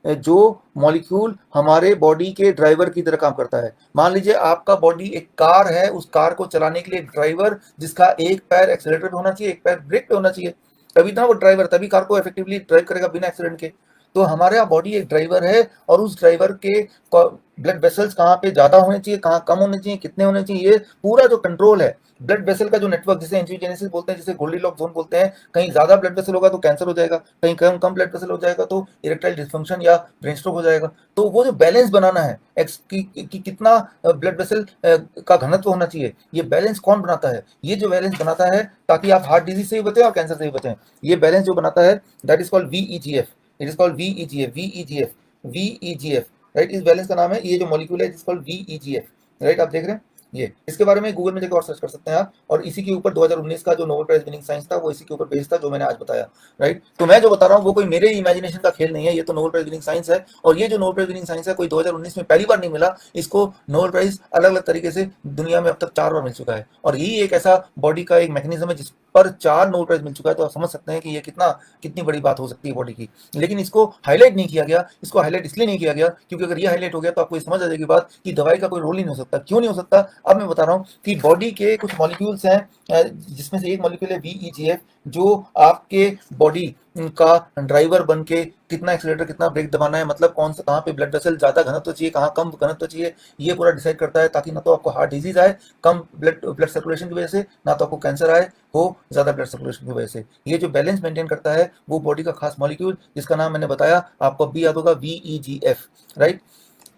जो मॉलिक्यूल हमारे बॉडी के ड्राइवर की तरह काम करता है। मान लीजिए आपका बॉडी एक कार है, उस कार को चलाने के लिए एक ड्राइवर जिसका एक पैर एक्सीलरेटर पे होना चाहिए, एक पैर ब्रेक पे होना चाहिए, तभी ना वो ड्राइवर तभी कार को इफेक्टिवली ड्राइव करेगा बिना एक्सीडेंट के। तो हमारे यहाँ बॉडी एक ड्राइवर है, और उस ड्राइवर के ब्लड वेसल्स कहाँ पे ज्यादा होने चाहिए, कहाँ कम होने चाहिए, कितने होने चाहिए, ये पूरा जो कंट्रोल है ब्लड वेसल का जो नेटवर्क, जिसे एंजियोजेनेसिस बोलते हैं, जिसे गोल्डीलॉक्स जोन बोलते हैं। कहीं ज्यादा ब्लड वेसल होगा तो कैंसर हो जाएगा, कहीं कम कम ब्लड वेसल हो जाएगा तो इरेक्टाइल डिस्फंक्शन या ब्रेन स्ट्रोक हो जाएगा। तो वो जो बैलेंस बनाना है कि कितना ब्लड वेसल का घनत्व होना चाहिए, ये बैलेंस कौन बनाता है? ये जो बैलेंस बनाता है ताकि आप हार्ट डिजीज से भी बचें और कैंसर से भी बचें, ये बैलेंस जो बनाता है that is called VEGF। It is called VEGF, right. इस बैलेंस का नाम है, ये जो मॉलिक्यूल है it is called VEGF, right. आप देख रहे हैं ये, इसके बारे में गूगल में जाकर और सर्च कर सकते हैं आप। और इसी के ऊपर 2019 का जो नोबेल प्राइज विनिंग साइंस था वो इसी के ऊपर बेस्ड था, जो मैंने आज बताया, राइट। तो मैं जो बता रहा हूँ वो कोई मेरे इमेजिनेशन का खेल नहीं है, ये तो नोबेल प्राइज विनिंग साइंस है। और ये जो नोबेल प्राइज विनिंग साइंस है कोई 2019 में पहली बार नहीं मिला, इसको नोबेल प्राइज अलग अलग तरीके से दुनिया में अब तक 4 बार मिल चुका है। और यही एक ऐसा बॉडी का एक मैकेनिज्म है जिस पर 4 नोबेल प्राइज मिल चुका है। तो आप समझ सकते हैं कि ये कितनी बड़ी बात हो सकती है बॉडी की। लेकिन इसको हाईलाइट नहीं किया गया, इसको हाईलाइट इसलिए नहीं किया गया क्योंकि अगर ये हाईलाइट हो गया तो आपको समझ आ जाएगी बात कि दवाई का कोई रोल ही नहीं हो सकता। क्यों नहीं हो सकता, अब मैं बता रहा हूँ कि बॉडी के कुछ मॉलिक्यूल्स हैं, जिसमें से एक मॉलिक्यूल है VEGF, जो आपके बॉडी का ड्राइवर बन के कितना एक्सीलरेटर कितना ब्रेक दबाना है, मतलब कौन सा कहाँ पे ब्लड वेसल ज्यादा घनत्व चाहिए, कहाँ कम घनत्व चाहिए, ये पूरा डिसाइड करता है, ताकि ना तो आपको हार्ट डिजीज आए कम ब्लड सर्कुलेशन की वजह से, ना तो आपको कैंसर आए हो ज्यादा ब्लड सर्कुलेशन की वजह से। ये जो बैलेंस मेंटेन करता है वो बॉडी का खास मॉलिक्यूल जिसका नाम मैंने बताया, आपको अभी याद होगा, VEGF, राइट।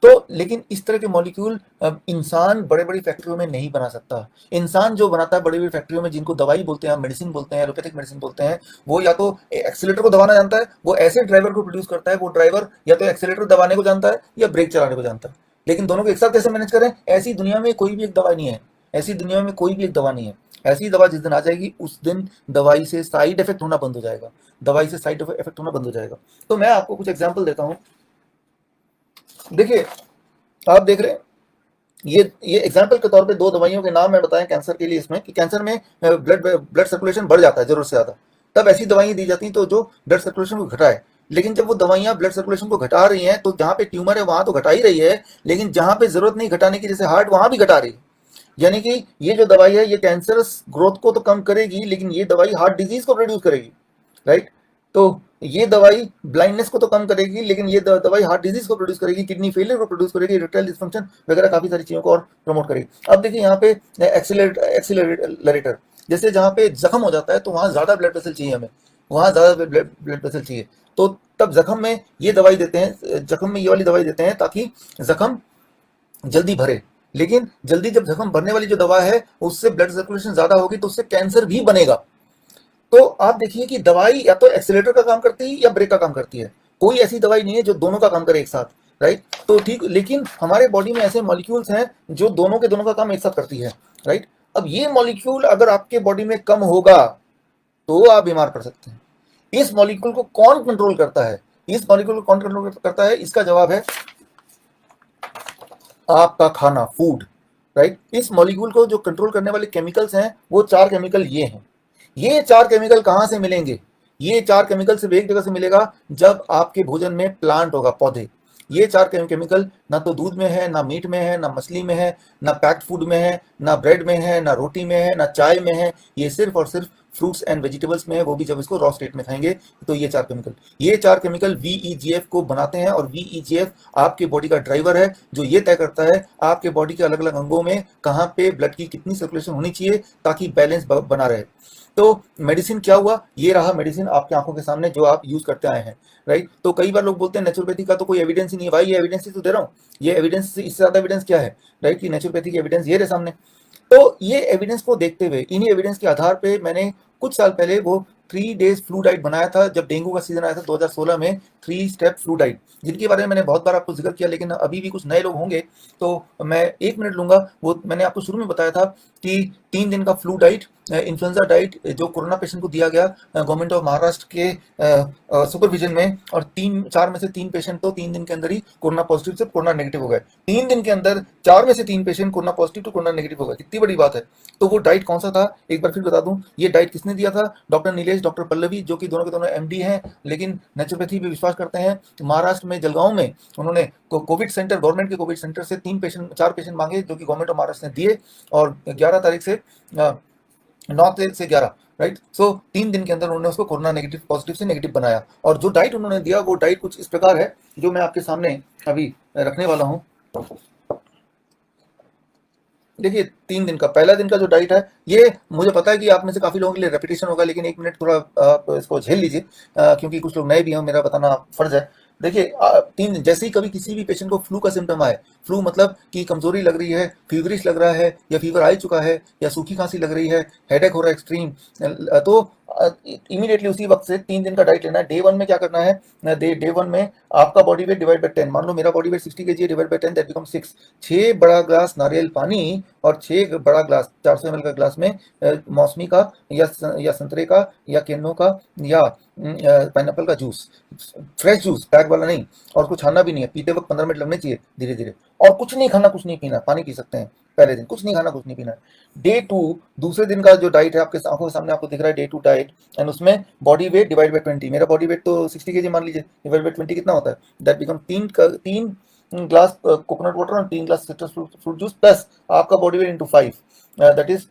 तो लेकिन इस तरह के मॉलिक्यूल इंसान बड़े बड़ी फैक्ट्रियों में नहीं बना सकता। इंसान जो बनाता है बड़ी बड़ी फैक्ट्रियों में, जिनको दवाई बोलते हैं, मेडिसिन बोलते हैं, एलोपैथिक मेडिसिन बोलते हैं, वो या तो एक्सीलरेटर को दबाना जानता है, वो ऐसे ड्राइवर को प्रोड्यूस करता है, वो ड्राइवर या तो एक्सीलरेटर दबाने को जानता है या ब्रेक चलाने को जानता है। लेकिन दोनों को एक साथ कैसे मैनेज करें, ऐसी दुनिया में कोई भी एक दवाई नहीं है, ऐसी दुनिया में कोई भी एक दवा नहीं है। ऐसी दवा जिस दिन आ जाएगी उस दिन दवाई से साइड इफेक्ट होना बंद हो जाएगा, दवाई से साइड इफेक्ट होना बंद हो जाएगा। तो मैं आपको कुछ एग्जाम्पल देता हूँ। देखिए आप देख रहे हैं, ये एग्जाम्पल के तौर पे 2 दवाइयों के नाम मैं बताएं कैंसर के लिए, इसमें कि कैंसर में ब्लड सर्कुलेशन बढ़ जाता है जरूरत से ज्यादा, तब ऐसी दवाइयां दी जाती हैं तो जो ब्लड सर्कुलेशन को घटाए। लेकिन जब वो दवाइयां ब्लड सर्कुलेशन को घटा रही हैं तो जहां पे ट्यूमर है वहां तो घटा ही रही है, लेकिन जहां पे जरूरत नहीं घटाने की, जैसे हार्ट, वहां भी घटा रही है। यानी कि ये जो दवाई है ये कैंसरस ग्रोथ को तो कम करेगी, लेकिन ये दवाई हार्ट डिजीज को प्रोड्यूस करेगी, राइट। तो ये दवाई ब्लाइंडनेस को तो कम करेगी, लेकिन ये दवाई हार्ट डिजीज को प्रोड्यूस करेगी, किडनी फेलियर को प्रोड्यूस करेगी, इरेक्टाइल डिस्फंक्शन वगैरह काफी सारी चीजों को और प्रमोट करेगी। अब देखिए यहाँ पे एक्सीलरेटर, जैसे जहाँ पे जख्म हो जाता है तो वहां ज्यादा ब्लड वेसल चाहिए हमें, वहां ज्यादा ब्लड वेसल चाहिए, तो तब जख्म में ये दवाई देते हैं, जख्म में ये वाली दवाई देते हैं ताकि जख्म जल्दी भरे। लेकिन जल्दी जब जख्म भरने वाली जो दवा है उससे ब्लड सर्कुलेशन ज्यादा होगी तो उससे कैंसर भी बनेगा। तो आप देखिए कि दवाई या तो एक्सीलरेटर का काम करती है या ब्रेक का काम करती है, कोई ऐसी दवाई नहीं है जो दोनों का काम करे एक साथ, राइट। तो ठीक, लेकिन हमारे बॉडी में ऐसे मॉलिक्यूल्स हैं जो दोनों का काम एक साथ करती है, राइट। अब ये मॉलिक्यूल अगर आपके बॉडी में कम होगा तो आप बीमार पड़ सकते हैं। इस मॉलिक्यूल को कौन कंट्रोल करता है, इस मॉलिक्यूल को कौन कंट्रोल करता है, इसका जवाब है आपका खाना, फूड, राइट। इस मॉलिक्यूल को जो कंट्रोल करने वाले केमिकल्स हैं वो 4 केमिकल ये हैं। ये 4 केमिकल कहां से मिलेंगे, ये 4 केमिकल सिर्फ एक जगह से मिलेगा, जब आपके भोजन में प्लांट होगा, पौधे। ये 4 केमिकल ना तो दूध में है, ना मीट में है, ना मछली में है, ना पैक्ड फूड में है, ना ब्रेड में है, ना रोटी में है, ना चाय में है, ये सिर्फ और सिर्फ फ्रूट्स एंड वेजिटेबल्स में है, वो भी जब इसको रॉ स्टेट में खाएंगे। तो ये 4 केमिकल VEGF को बनाते हैं, और VEGF आपके बॉडी का ड्राइवर है जो ये तय करता है आपके बॉडी के अलग अलग अंगों में कहाँ पे ब्लड की कितनी सर्कुलेशन होनी चाहिए ताकि बैलेंस बना रहे। तो मेडिसिन क्या हुआ, ये रहा मेडिसिन आपकी आंखों के सामने जो आप यूज करते आए हैं, राइट। तो कई बार लोग बोलते हैं नेचुरोपैथी का तो कोई एविडेंस ही नहीं है। भाई ये एविडेंस ही तो दे रहा हूँ, ये एविडेंस से इससे ज्यादा एविडेंस क्या है, राइट, कि नेचुरोपैथी की एविडेंस ये रहे सामने। तो ये एविडेंस को देखते हुए, इन्हीं एविडेंस के आधार पे मैंने कुछ साल पहले वो 3 days फ्लू डाइट बनाया था, जब डेंगू का सीजन आया था 2016 में। 3 स्टेप फ्लू डाइट, जिनके बारे में मैंने बहुत बार आपको जिक्र किया, लेकिन अभी भी कुछ नए लोग होंगे तो मैं 1 मिनट लूंगा। वो मैंने आपको शुरू में बताया था कि 3 दिन का फ्लू डाइट, इन्फ्लुएंजा डाइट जो कोरोना पेशेंट को दिया गया गवर्नमेंट ऑफ महाराष्ट्र के सुपरविजन में, और 4 में से 3 पेशेंट तो 3 दिन के अंदर ही कोरोना पॉजिटिव से कोरोना नेगेटिव हो गए। 3 दिन के अंदर 4 में से 3 patient corona positive to corona negative हो गए, कितनी बड़ी बात है। तो वो डाइट कौन सा था, एक बार फिर बता दूं, ये डाइट किसने दिया था? डॉक्टर नीलेश, डॉक्टर पल्लवी, जो कि दोनों के दोनों एमडी हैं, लेकिन नेचुरोपैथी पे विश्वास करते हैं। महाराष्ट्र में जलगांव में उन्होंने कोविड सेंटर, गवर्नमेंट के कोविड सेंटर से 4 पेशेंट मांगे, जो कि गवर्नमेंट ऑफ महाराष्ट्र ने दिए, और 11 तारीख से 9 तारीख से 11, राइट। सो 3 दिन के अंदर उन्होंने उसको कोरोना नेगेटिव पॉजिटिव से नेगेटिव बनाया। और जो डाइट उन्होंने दिया वो डाइट कुछ इस प्रकार है, जो मैं आपके सामने अभी रखने वाला हूं। देखिए 3 दिन का, पहला दिन का जो डाइट है, ये मुझे पता है कि आप में से काफी लोगों के लिए रेपिटेशन होगा, लेकिन 1 मिनट थोड़ा आप इसको झेल लीजिए, क्योंकि कुछ लोग नए भी हैं, मेरा बताना फर्ज है। देखिए 3 दिन, जैसे ही कभी किसी भी पेशेंट को फ्लू का सिम्टम आए, फ्लू मतलब कि कमजोरी लग रही है, फीवरिश लग रहा है, या फीवर आ चुका है, या सूखी खांसी लग रही है, हेडेक हो रहा है एक्सट्रीम, तो इमीडिएटली उसी वक्त से 3 दिन का डाइट लेना है। डे 1 में क्या करना है, डे 1 में आपका बॉडी वेट डिवाइड बाई 10, मान लो मेरा बॉडी वेट 60 kg है, डिवाइड बाई 10 दैट बिकम 6। 6 बड़ा ग्लास नारियल पानी और 6 बड़ा ग्लास 400 ml का ग्लास में मौसमी का या संतरे का या केन्नो का या पाइनएप्पल का जूस, फ्रेश जूस, पैक वाला नहीं, और कुछ खाना भी नहीं है, पीते वक्त 15 मिनट लगने चाहिए धीरे धीरे, और कुछ नहीं खाना, कुछ नहीं पीना, पानी पी सकते हैं पहले दिन, कुछ नहीं खाना, कुछ नहीं पीना। डे 2, दूसरे दिन का जो डाइट है, आपके आंखों के सामने आपको दिख रहा है, डे 2 डाइट, एंड उसमें बॉडी वेट डिवाइड बाई 20, मेरा बॉडी वेट तो 60 kg मान लीजिए, डिवाइड बाई 20 कितना होता है, that become 3 glass coconut water और 3 glass citrus fruit juice, plus आपका body weight into 5, that is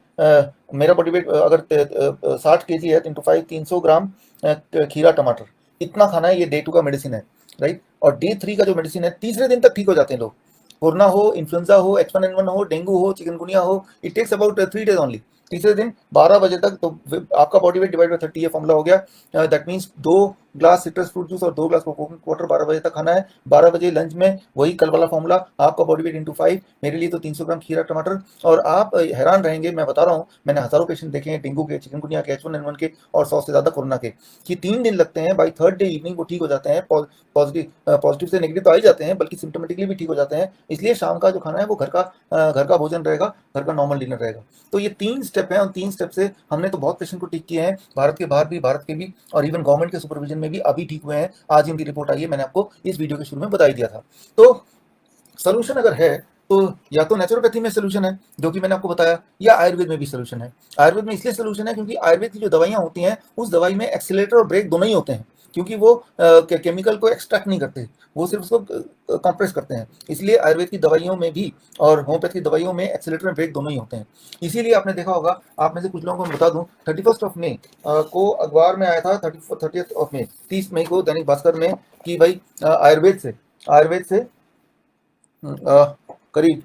मेरा बॉडी वेट अगर 60 kg है, इंटू 5 300 ग्राम खीरा टमाटर, इतना खाना है। ये डे 2 का मेडिसिन है, राइट। और डे 3 का जो मेडिसिन है, तीसरे दिन तक ठीक हो जाते हैं लोग, कोरोना हो, इन्फ्लुएंजा हो, H1N1 हो, डेंगू हो, चिकनगुनिया हो, it takes about 3 days only. तीसरे दिन 12 बजे तक तो आपका बॉडी वेट डिवाइड बाई 30, ये फॉर्मूला हो गया। That means 2 glass citrus fruit juice और 2 ग्लास कोकोनट वाटर 12 बजे तक खाना है। 12 बजे लंच में वही कल वाला फॉर्मूला, आपका बॉडी वेट इंटू 5, मेरे लिए तो 300 ग्राम खीरा टमाटर। और आप हैरान रहेंगे, मैं बता रहा हूँ, मैंने हजारों पेशेंट देखे हैं, डेंगू के, चिकनगुनिया के, H1N1 के, और 100 से ज्यादा कोरोना के, कि 3 दिन लगते हैं, बाई 3rd डे इवनिंग वो ठीक हो जाते हैं। पॉजिटिव से नेगेटिव तो आ ही जाते हैं, बल्कि सिम्टोमेटिकली भी ठीक हो जाते हैं। इसलिए शाम का जो खाना है वो घर का भोजन रहेगा, घर का नॉर्मल डिनर रहेगा। तो ये 3 स्टेप हैं, और 3 स्टेप से हमने तो बहुत पेशेंट को ठीक किए हैं, भारत के बाहर भी, भारत के भी, और इवन गवर्नमेंट के सुपरविजन में भी अभी ठीक हुए हैं। आज इनकी रिपोर्ट आई है, मैंने आपको इस वीडियो के शुरू में बता ही दिया था। तो सोल्यूशन अगर है तो या तो नेचुरोपैथी में सोल्यूशन है, जो कि मैंने आपको बताया, या आयुर्वेद में भी सोल्यूशन है। आयुर्वेद में इसलिए सोल्यूशन है क्योंकि आयुर्वेद की जो दवाइयां होती हैं, उस दवाई में एक्सीलरेटर और ब्रेक दोनों ही होते हैं, क्योंकि वो केमिकल को एक्सट्रैक्ट नहीं करते, वो सिर्फ उसको कंप्रेस करते हैं। इसलिए आयुर्वेद की दवाइयों में भी और होम्योपैथ की दवाइयों में एक्सीलरेटर और ब्रेक दोनों ही होते हैं। इसीलिए आपने देखा होगा, आप में से कुछ लोगों को मैं बता दूं, 31 मई को अखबार में आया था, 30 मई को दैनिक भास्कर में, कि भाई आयुर्वेद से करीब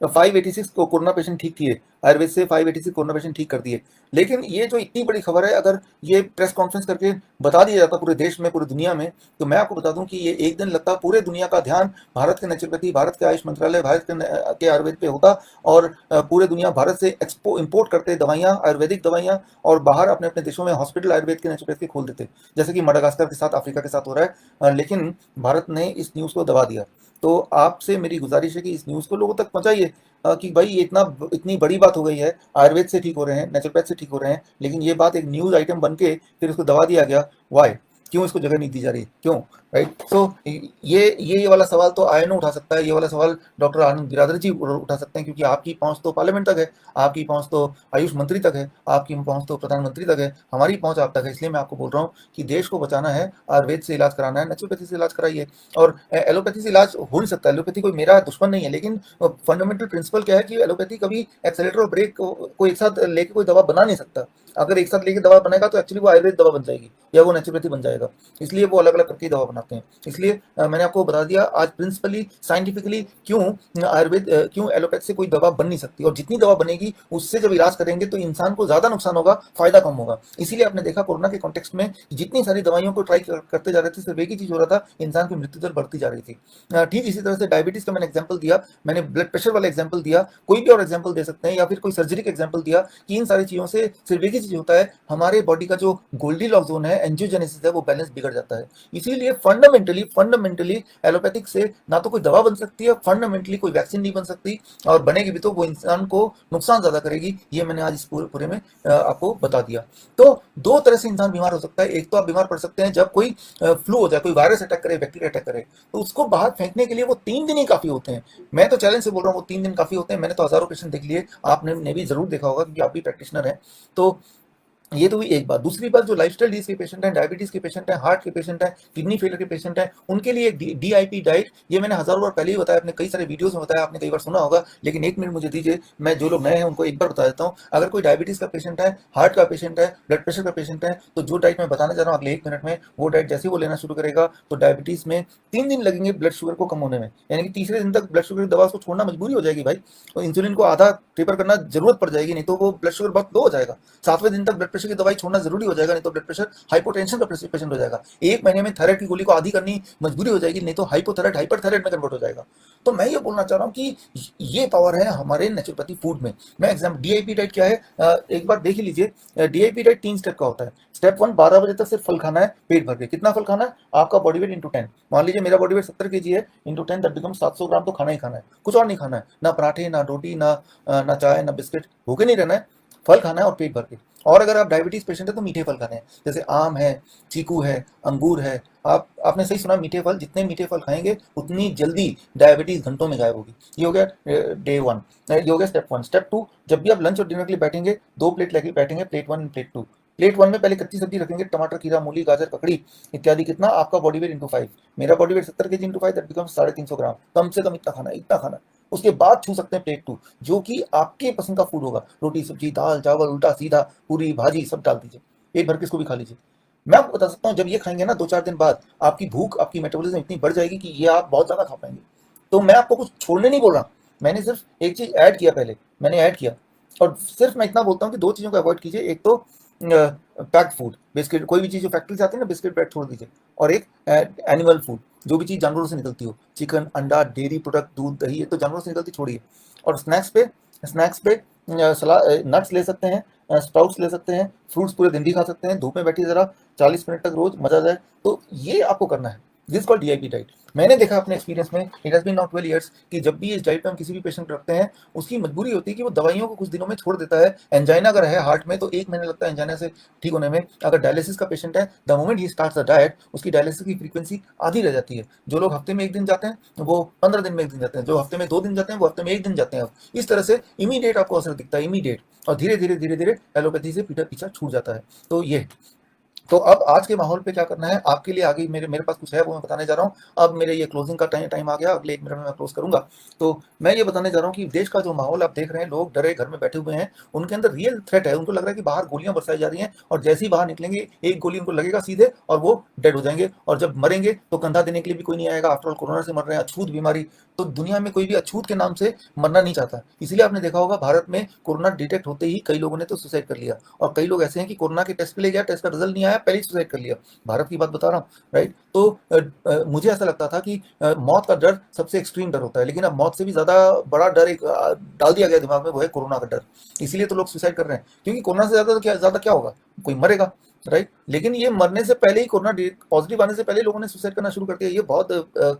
586 को कोरोना पेशेंट ठीक किए, आयुर्वेद से 586 कोरोना पेशेंट ठीक कर दिए। लेकिन ये जो इतनी बड़ी खबर है, अगर ये प्रेस कॉन्फ्रेंस करके बता दिया जाता पूरे देश में, पूरी दुनिया में, तो मैं आपको बता दूं कि ये एक दिन लगता, पूरे दुनिया का ध्यान भारत के नेचुरोपैथी, भारत के आयुष मंत्रालय, भारत के आयुर्वेद पे होता, और पूरे दुनिया भारत से इंपोर्ट करते दवाइयाँ, आयुर्वेदिक दवाइयाँ, और बाहर अपने अपने देशों में हॉस्पिटल आयुर्वेद के नेचुरोपैथ के खोल देते, जैसे कि मडागास्कर के साथ, अफ्रीका के साथ हो रहा है। लेकिन भारत ने इस न्यूज़ को दबा दिया। तो आपसे मेरी गुजारिश है कि इस न्यूज़ को लोगों तक पहुंचाइए, कि भाई ये इतनी बड़ी बात हो गई है, आयुर्वेद से ठीक हो रहे हैं, नेचुरोपैथ से ठीक हो रहे हैं, लेकिन ये बात एक न्यूज़ आइटम बन के फिर उसको दबा दिया गया। वाई? क्यों इसको जगह नहीं दी जा रही, क्यों, राइट। सो ये वाला सवाल तो आयनो उठा सकता है, ये वाला सवाल डॉक्टर आनंद बिरादर जी उठा सकते हैं, क्योंकि आपकी पहुंच तो पार्लियामेंट तक है, आपकी पहुंच तो आयुष मंत्री तक है, आपकी पहुंच तो प्रधानमंत्री तक है, हमारी पहुंच आप तक है। इसलिए मैं आपको बोल रहा हूँ कि देश को बचाना है, आयुर्वेद से इलाज कराना है, नेचुरोपैथी से इलाज कराइए। और एलोपैथी से इलाज हो नहीं सकता, एलोपैथी कोई मेरा दुश्मन नहीं है, लेकिन फंडामेंटल प्रिंसिपल क्या है कि एलोपैथी कभी एक्सेलेटर और ब्रेक को एक साथ लेके कोई दवा बना नहीं सकता। अगर एक साथ लेके दवा बनाएगा तो एक्चुअली वो आयुर्वेद दवा बन जाएगी, या वो नेचुरोपैथी बन जाएगा। इसलिए वो अलग अलग करके दवा बनाते हैं। इसलिए मैंने आपको बता दिया आज प्रिंसिपली, साइंटिफिकली, क्यों एलोपैथ से कोई दवा बन नहीं सकती, और जितनी दवा बनेगी उससे जब इलाज करेंगे तो इंसान को ज्यादा नुकसान होगा, फायदा कम होगा। इसीलिए आपने देखा कोरोना के कॉन्टेक्स्ट में जितनी सारी दवाइयों को ट्राई करते जा रहे थे, सिर्फ एक ही चीज हो रहा था, इंसान की मृत्यु दर बढ़ती जा रही थी। ठीक इसी तरह से डायबिटीज का मैंने एग्जाम्पल दिया, मैंने ब्लड प्रेशर वाला एग्जाम्पल दिया, कोई भी और एग्जाम्पल दे सकते हैं, या फिर कोई सर्जरी का एग्जाम्पल दिया, कि इन सारी चीजों से सिर्फ एक ही चीज होता है, हमारे बॉडी का जो गोल्डीलॉक्स जोन है, एंजियोजेनेसिस है, वो बैलेंस बिगड़ जाता है। इसीलिए फंडामेंटली एलोपैथिक से ना तो कोई दवा बन सकती है, फंडामेंटली कोई वैक्सीन नहीं बन सकती, और बनेगी भी तो वो इंसान को नुकसान ज्यादा करेगी। ये मैंने आज इस पूरे में आपको बता दिया। तो दो तरह से इंसान बीमार हो सकता है। एक तो आप बीमार पड़ सकते हैं जब कोई फ्लू हो जाए, कोई वायरस अटैक करे, बैक्टीरिया अटैक करे, तो उसको बाहर फेंकने के लिए वो 3 दिन ही काफी होते हैं। मैं तो चैलेंज से बोल रहा हूँ, वो 3 दिन काफी होते हैं। मैंने तो हजारों पेशेंट देख लिए, आपने ने भी जरूर देखा होगा क्योंकि आप भी प्रैक्टिशनर हैं। तो ये तो हुई एक बात। दूसरी बात, जो लाइफस्टाइल डिजीज के पेशेंट हैं, डायबिटीज के पेशेंट हैं, हार्ट के पेशेंट हैं, किडनी फेलियर के पेशेंट हैं, उनके लिए एक DIP डाइट, ये मैंने हजारों बार पहले ही बताया, अपने कई सारे वीडियोस में बताया, आपने कई बार सुना होगा, लेकिन 1 मिनट मुझे दीजिए, मैं जो लोग नए हैं उनको एक बार बता देता हूँ। अगर कोई डायबिटीज का पेशेंट है, हार्ट का पेशेंट है, ब्लड प्रेशर का पेशेंट है, तो जो डाइट मैं बताने जा रहा हूँ अगले 1 मिनट में, वो डाइट जैसे ही वो लेना शुरू करेगा तो डायबिटीज में 3 दिन लगेंगे ब्लड शुगर को कम होने में, यानी कि तीसरे दिन तक ब्लड शुगर की दवा उसको छोड़ना मजबूरी हो जाएगी भाई, तो इंसुलिन को आधा टेपर करना जरूरत पड़ जाएगी, नहीं तो वो ब्लड शुगर बहुत लो हो जाएगा। 7वें दिन तक ब्लड प्रेशर की दवाई छोड़ना जरूरी हो जाएगा, नहीं तो ब्लड प्रेशर हाइपोटेंशन का पेशेंट हो जाएगा। 1 महीने में थायराइड की गोली को आधी करनी मजबूरी हो जाएगी, नहीं तो हाइपोथायराइड हाइपरथायराइड में कन्वर्ट हो जाएगा। तो मैं ये बोलना चाह रहा हूँ कि ये पावर है हमारे नेचुरोपैथी फूड में। मैं एग्जाम DIP डाइट क्या है, एक बार देख ही लीजिए। DIP डाइट 3 स्टेप का होता है। स्टेप 1, 12 बजे तक सिर्फ फल खाना है पेट भर के। कितना फल खाना है? आपका बॉडी वेट इंटू 10। मान लीजिए मेरा बॉडी वेट 70 kg है, इंटू 10 दैट बिकम 700 ग्राम तो खाना ही खाना है, कुछ और नहीं खाना है, ना पराठे, ना रोटी, ना चाय, ना बिस्किट, भूखे नहीं रहना है, फल खाना है और पेट भर के। और अगर आप डायबिटीज पेशेंट है तो मीठे फल खाने हैं, जैसे आम है, चीकू है, अंगूर है। आपने सही सुना, मीठे फल, जितने मीठे फल खाएंगे उतनी जल्दी डायबिटीज घंटों में गायब होगी। ये हो गया डे 1, ये हो गया स्टेप 1। स्टेप 2, जब भी आप लंच और डिनर के लिए बैठेंगे, 2 प्लेट लेके बैठेंगे, प्लेट 1 प्लेट 2। प्लेट 1 में पहले कच्ची सब्जी रखेंगे, टमाटर, खीरा, मूली, गाजर, ककड़ी इत्यादि। कितना? आपका बॉडी वेट इंटू 5। मेरा body wait 70 kg into 5 that becomes 350 ग्राम। कम से कम इतना खाना है, इतना खाना है। उसके बाद छू सकते हैं प्लेट 2, जो कि आपके पसंद का फूड होगा, रोटी, सब्जी, दाल, चावल, उल्टा सीधा, पूरी भाजी सब डाल दीजिए, पेट भर के इसको भी खा लीजिए। मैं आपको बता सकता हूँ, जब ये खाएंगे ना 2-4 दिन बाद, आपकी भूख, आपकी मेटाबॉलिज्म इतनी बढ़ जाएगी कि ये आप बहुत ज्यादा खा पाएंगे। तो मैं आपको कुछ छोड़ने नहीं बोल रहा, मैंने सिर्फ एक चीज ऐड किया, पहले मैंने ऐड किया। और सिर्फ मैं इतना बोलता हूँ कि 2 चीजों को अवॉइड कीजिए। एक तो पैक्ड फूड, बिस्किट, कोई भी चीज जो फैक्ट्री से आती है ना, बिस्किट ब्रेड छोड़ दीजिए। और एक एनिमल फूड, जो भी चीज जानवरों से निकलती हो, चिकन, अंडा, डेयरी प्रोडक्ट, दूध, दही, ये तो जानवरों से निकलती, छोड़िए। और स्नैक्स पे नट्स ले सकते हैं, स्प्राउट्स ले सकते हैं, फ्रूट्स पूरे दिन भी खा सकते हैं, धूप में बैठिए जरा 40 मिनट तक रोज, मजा आ जाए। तो ये आपको करना है, दिस कॉल्ड DIP डाइट। मैंने देखा अपने एक्सपीरियंस में, it has been not 12 years, कि जब भी इस डाइट पे हम किसी भी पेशेंट रखते हैं, उसकी मजबूरी होती है कि वो दवाइयों को कुछ दिनों में छोड़ देता है। एंजाइना अगर है हार्ट में तो 1 महीना लगता है एंजाइना से ठीक होने में। अगर डायलिसिस का पेशेंट है, the moment he starts the diet, उसकी डायलिसिस की फ्रीक्वेंसी आधी रह जाती है। जो लोग हफ्ते में 1 दिन जाते हैं वो 15 दिन में 1 दिन जाते हैं, जो हफ्ते में 2 दिन जाते हैं वो हफ्ते में 1 दिन जाते हैं। अब इस तरह से इमीडिएट आपको असर दिखता है, इमीडिएट, और धीरे धीरे एलोपैथी से पीछा छूट जाता है। तो ये, तो अब आज के माहौल पे क्या करना है आपके लिए, आगे मेरे पास कुछ है वो मैं बताने जा रहा हूँ। अब मेरे ये क्लोजिंग का टाइम आ गया, अगले 1 मिनट में मैं क्लोज करूंगा। तो मैं ये बताने जा रहा हूँ कि देश का जो माहौल आप देख रहे हैं, लोग डरे घर में बैठे हुए हैं, उनके अंदर रियल थ्रेट है। उनको लग रहा है कि बाहर गोलियां बरसाई जा रही हैं, और जैसे ही बाहर निकलेंगे एक गोली उनको लगेगा सीधे और वो डेड हो जाएंगे, और जब मरेंगे तो कंधा देने के लिए भी कोई नहीं आएगा। आफ्टर ऑल कोरोना से मर रहे हैं, अछूत बीमारी, तो दुनिया में कोई भी अछूत के नाम से मरना नहीं चाहता। इसलिए आपने देखा होगा भारत में कोरोना डिटेक्ट होते ही कई लोगों ने तो सुसाइड कर लिया, और कई लोग ऐसे हैं कि कोरोना के टेस्ट पे ले गया, टेस्ट का रिजल्ट नहीं आया, पहले ही सुसाइड कर लिया। भारत की बात बता रहा हूँ, राइट। तो मुझे ऐसा लगता था कि मौत का डर सबसे एक्सट्रीम डर होता है, लेकिन अब मौत से भी ज्यादा बड़ा डर एक डाल दिया गया दिमाग में, वो है कोरोना का डर। इसीलिए तो लोग सुसाइड कर रहे हैं, क्योंकि कोरोना से ज्यादा क्या होगा, कोई मरेगा, राइट। लेकिन ये मरने से पहले ही, कोरोना पॉजिटिव आने से पहले लोगों ने सुसाइड करना शुरू कर दिया। ये बहुत